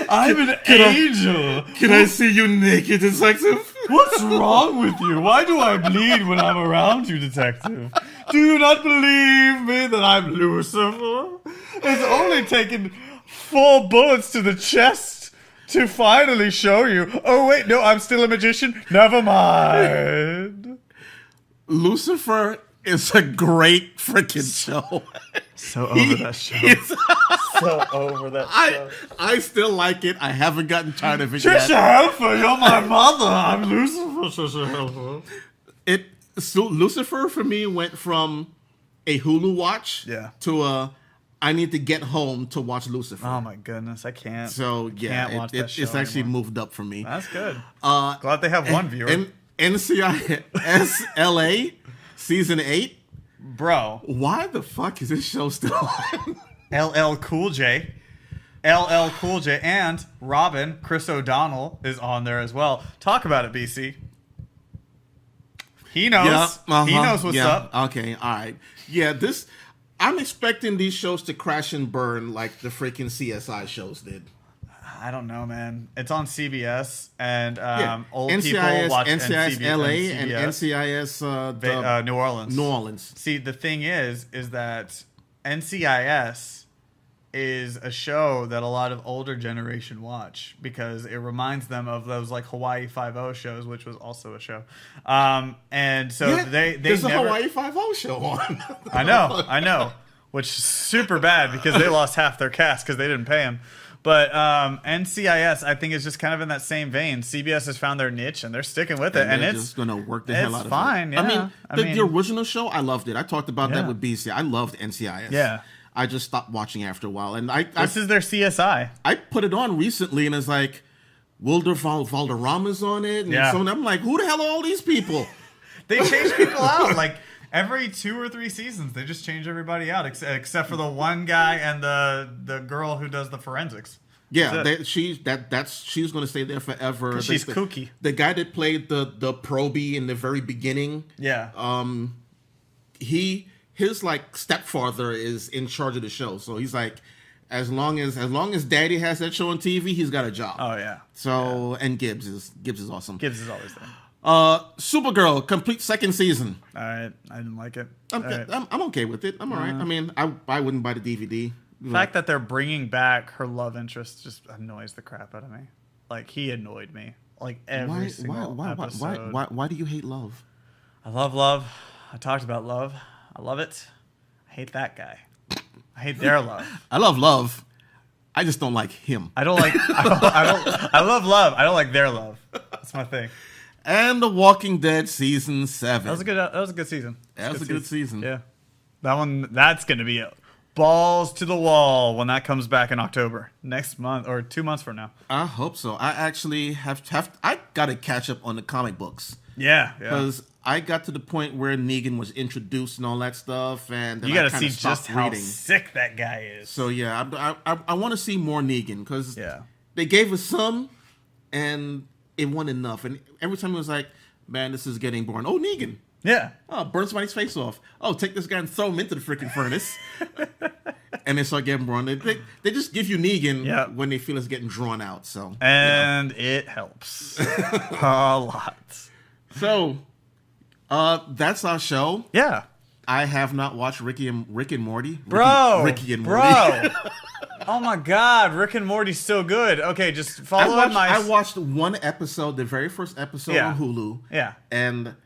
Speaker 2: I'm an angel.
Speaker 1: Can I see you naked, detective?
Speaker 2: What's wrong with you? Why do I bleed when I'm around you, detective? Do you not believe me that I'm Lucifer? It's only taken 4 bullets to the chest to finally show you. Oh, wait, no, I'm still a magician. Never mind.
Speaker 1: Lucifer is a great freaking show.
Speaker 2: So over that show. So over that show.
Speaker 1: I still like it. I haven't gotten tired of it
Speaker 2: Trisha
Speaker 1: yet.
Speaker 2: Helfer, you're my mother. I'm Lucifer, Trisha Helfer.
Speaker 1: So Lucifer for me went from a Hulu watch to I need to get home to watch Lucifer.
Speaker 2: Oh my goodness, I can't.
Speaker 1: So yeah,
Speaker 2: can't watch that show
Speaker 1: it's actually
Speaker 2: anymore.
Speaker 1: moved up for me.
Speaker 2: That's good. Glad they have one viewer.
Speaker 1: And NCIS LA Season 8.
Speaker 2: Bro.
Speaker 1: Why the fuck is this show still on?
Speaker 2: LL Cool J. LL Cool J and Robin, Chris O'Donnell, is on there as well. Talk about it, BC. He knows. He knows what's up.
Speaker 1: Okay, all right. Yeah, I'm expecting these shows to crash and burn like the freaking CSI shows did.
Speaker 2: I don't know, man. It's on CBS, and old
Speaker 1: NCIS,
Speaker 2: people watch
Speaker 1: NCIS LA
Speaker 2: and
Speaker 1: and NCIS
Speaker 2: New Orleans.
Speaker 1: New Orleans.
Speaker 2: See, the thing is that NCIS is a show that a lot of older generation watch because it reminds them of those like Hawaii Five-0 shows, which was also a show. And so
Speaker 1: there's a Hawaii Five-0 show on.
Speaker 2: I know, which is super bad because they lost half their cast because they didn't pay them. But NCIS, I think, is just kind of in that same vein. CBS has found their niche, and they're sticking with it. And it's
Speaker 1: just going to work the hell out of it.
Speaker 2: It's fine, yeah.
Speaker 1: I mean, the original show, I loved it. I talked about that with BC. I loved NCIS.
Speaker 2: Yeah.
Speaker 1: I just stopped watching after a while. And
Speaker 2: this is their CSI.
Speaker 1: I put it on recently, and it's like, Wilder Valderrama's on it. And I'm like, who the hell are all these people?
Speaker 2: They change people out. Like, every 2 or 3 seasons, they just change everybody out, except for the one guy and the girl who does the forensics.
Speaker 1: Yeah, she's going to stay there forever.
Speaker 2: She's kooky.
Speaker 1: The guy that played the Proby in the very beginning.
Speaker 2: Yeah.
Speaker 1: His like stepfather is in charge of the show, so he's like, as long as Daddy has that show on TV, he's got a job.
Speaker 2: Oh yeah.
Speaker 1: So and Gibbs is awesome.
Speaker 2: Gibbs is always there.
Speaker 1: Supergirl, complete second season.
Speaker 2: All right, I didn't like it.
Speaker 1: I'm okay with it. I'm all right. I mean, I wouldn't buy the DVD,
Speaker 2: The fact that they're bringing back her love interest just annoys the crap out of me. Like, he annoyed me. Like, every single episode.
Speaker 1: Why do you hate Love?
Speaker 2: I love Love. I talked about Love. I love it. I hate that guy. I hate their love.
Speaker 1: I love Love. I just don't like him.
Speaker 2: I don't like. I love Love. I don't like their love. That's my thing.
Speaker 1: And The Walking Dead season 7.
Speaker 2: That was a good season.
Speaker 1: That was a good season.
Speaker 2: Yeah, that's gonna be it. Balls to the wall when that comes back in October next month or 2 months from now.
Speaker 1: I hope so. I actually I got to catch up on the comic books.
Speaker 2: Yeah,
Speaker 1: because I got to the point where Negan was introduced and all that stuff, and then
Speaker 2: you got to see just how sick that guy is.
Speaker 1: So yeah, I want to see more Negan because they gave us some, and it wasn't enough. And every time it was like, man, this is getting boring. Oh, Negan.
Speaker 2: Yeah.
Speaker 1: Oh, burn somebody's face off. Oh, take this guy and throw him into the freaking furnace. And they start getting boring. They just give you Negan when they feel it's getting drawn out. So
Speaker 2: it helps a lot.
Speaker 1: So, that's our show.
Speaker 2: Yeah.
Speaker 1: I have not watched Rick and Morty.
Speaker 2: Ricky and Morty. Oh my God, Rick and Morty's so good. Okay, just follow
Speaker 1: I watched one episode, the very first episode on Hulu.
Speaker 2: Yeah.
Speaker 1: And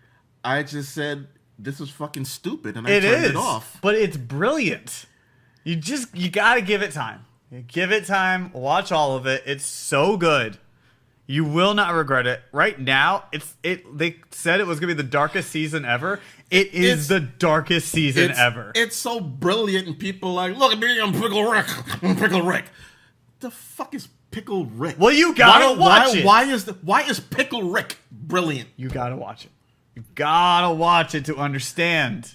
Speaker 1: I just said, this is fucking stupid, and I turned it off.
Speaker 2: But it's brilliant. You gotta give it time. Give it time. Watch all of it. It's so good. You will not regret it. Right now, they said it was gonna be the darkest season ever. It is the darkest season ever.
Speaker 1: It's so brilliant, and people are like, look at me, I'm Pickle Rick. I'm Pickle Rick. The fuck is Pickle Rick?
Speaker 2: Well, you gotta watch it.
Speaker 1: Why is Pickle Rick brilliant?
Speaker 2: You gotta watch it. You gotta watch it to understand.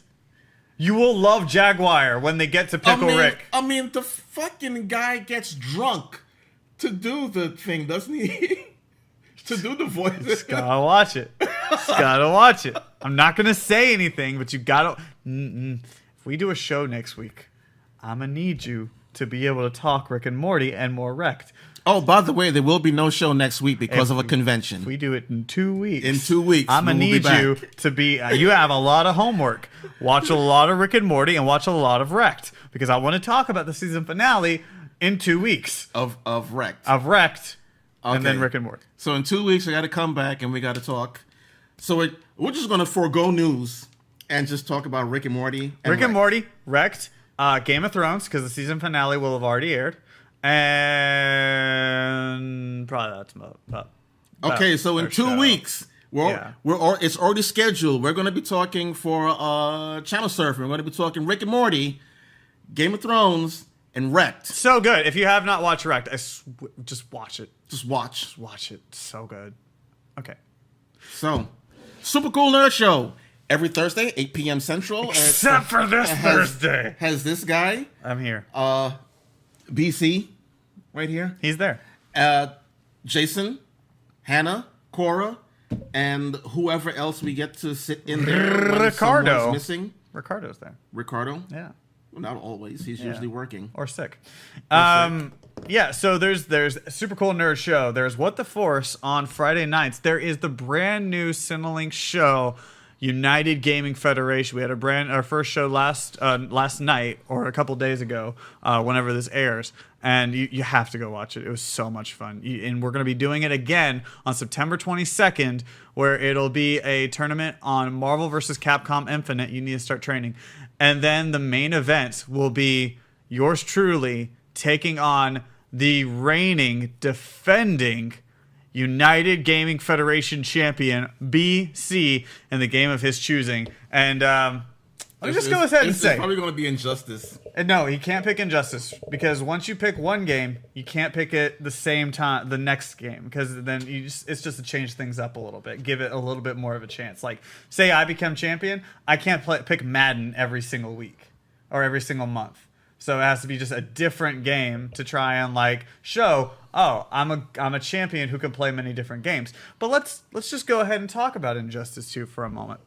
Speaker 2: You will love Jaguar when they get to Pickle Rick.
Speaker 1: I mean, the fucking guy gets drunk to do the thing, doesn't he? To do the voice.
Speaker 2: Just gotta watch it. Just gotta watch it. I'm not gonna say anything, but you gotta. If we do a show next week, I'm gonna need you to be able to talk Rick and Morty and more wrecked.
Speaker 1: Oh, by the way, there will be no show next week because of a convention.
Speaker 2: If we do it in 2 weeks.
Speaker 1: In 2 weeks.
Speaker 2: I'm going to need you to be... you have a lot of homework. Watch a lot of Rick and Morty and watch a lot of Wrecked. Because I want to talk about the season finale in 2 weeks.
Speaker 1: Of Wrecked.
Speaker 2: Of Wrecked. Okay. And then Rick and Morty.
Speaker 1: So in 2 weeks, I got to come back and we got to talk. So we're just going to forego news and just talk about Rick and Morty.
Speaker 2: Rick and Morty, Wrecked, Game of Thrones, because the season finale will have already aired. And probably that's about
Speaker 1: okay, so in 2 weeks, it's already scheduled. We're going to be talking for Channel Surfing. We're going to be talking Rick and Morty, Game of Thrones, and Wrecked.
Speaker 2: So good. If you have not watched Wrecked, just watch it.
Speaker 1: Just watch.
Speaker 2: Just watch it. It's so good. Okay.
Speaker 1: So, Super Cool Nerd Show. Every Thursday, 8 p.m. Central.
Speaker 2: Except for this Thursday.
Speaker 1: Has this guy.
Speaker 2: I'm here.
Speaker 1: BC, right here.
Speaker 2: He's there.
Speaker 1: Jason, Hannah, Cora, and whoever else we get to sit in there when
Speaker 2: Ricardo.
Speaker 1: Missing.
Speaker 2: Ricardo's there.
Speaker 1: Ricardo?
Speaker 2: Yeah.
Speaker 1: Well, not always. He's usually working.
Speaker 2: Or sick. Yeah, so there's Super Cool Nerd Show. There's What the Force on Friday nights. There is the brand new Cinelink show, United Gaming Federation. We had our first show last night or a couple days ago, whenever this airs, and you have to go watch it. It was so much fun, and we're going to be doing it again on September 22nd, where it'll be a tournament on Marvel vs. Capcom Infinite. You need to start training, and then the main event will be yours truly taking on the reigning, defending United Gaming Federation champion BC in the game of his choosing. And let me just go ahead and say,
Speaker 1: it's probably going to be Injustice.
Speaker 2: No, he can't pick Injustice, because once you pick one game, you can't pick it the same time the next game, because then it's just to change things up a little bit, give it a little bit more of a chance. Like, say I become champion, I can't pick Madden every single week or every single month. So it has to be just a different game to try and show, oh, I'm a champion who can play many different games. But let's just go ahead and talk about Injustice 2 for a moment.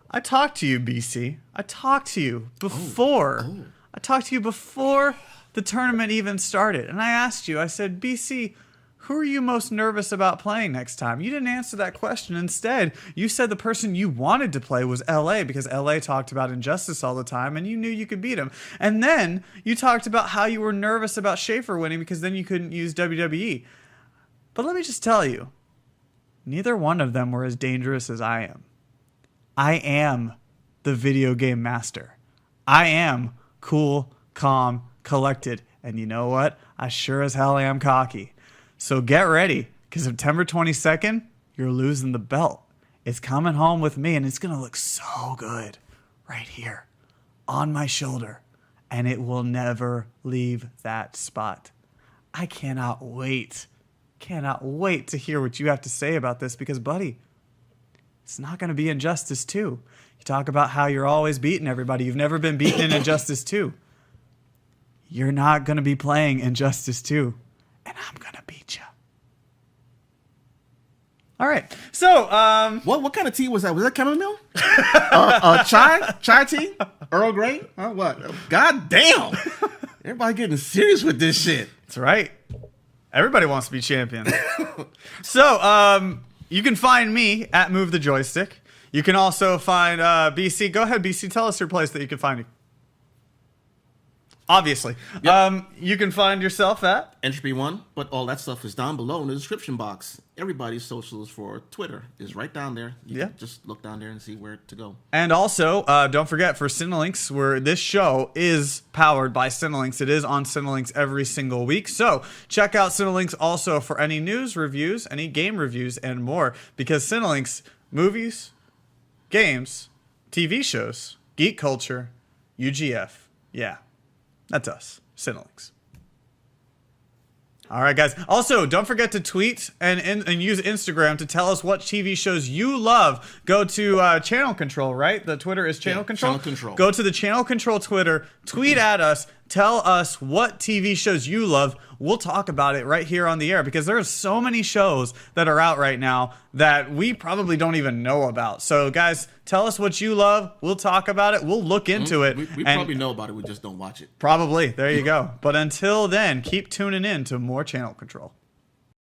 Speaker 2: I talked to you, BC. I talked to you before. I talked to you before the tournament even started. And I asked you, I said, BC, who are you most nervous about playing next time? You didn't answer that question. Instead, you said the person you wanted to play was LA because LA talked about Injustice all the time and you knew you could beat him. And then you talked about how you were nervous about Schaefer winning because then you couldn't use WWE. But let me just tell you, neither one of them were as dangerous as I am. I am the video game master. I am cool, calm, collected. And you know what? I sure as hell am cocky. So get ready, because September 22nd, you're losing the belt. It's coming home with me, and it's going to look so good right here on my shoulder, and it will never leave that spot. I cannot wait to hear what you have to say about this, because, buddy, it's not going to be Injustice 2. You talk about how you're always beating everybody. You've never been beaten in Injustice 2. You're not going to be playing Injustice 2. And I'm going to beat you. All right. So,
Speaker 1: what kind of tea was that? Was that chamomile? Chai tea? Earl Grey? What? God damn. Everybody getting serious with this shit.
Speaker 2: That's right. Everybody wants to be champion. So, you can find me at Move the Joystick. You can also find BC. Go ahead, BC. Tell us your place that you can find me. Obviously. Yep. You can find yourself at
Speaker 1: Entropy 1, but all that stuff is down below in the description box. Everybody's socials for Twitter is right down there. You can just look down there and see where to go.
Speaker 2: And also, don't forget for Cinelinx, where this show is powered by Cinelinx. It is on Cinelinx every single week. So check out Cinelinx also for any news reviews, any game reviews, and more. Because Cinelinx, movies, games, TV shows, geek culture, UGF. Yeah. That's us, Cinelinx. All right, guys. Also, don't forget to tweet and use Instagram to tell us what TV shows you love. Go to Channel Control, right? The Twitter is Channel Control?
Speaker 1: Channel Control.
Speaker 2: Go to the Channel Control Twitter, tweet at us, tell us what TV shows you love. We'll talk about it right here on the air because there are so many shows that are out right now that we probably don't even know about. So, guys, tell us what you love. We'll talk about it. We'll look into it.
Speaker 1: We probably know about it. We just don't watch it.
Speaker 2: Probably. There you go. But until then, keep tuning in to more Channel Control.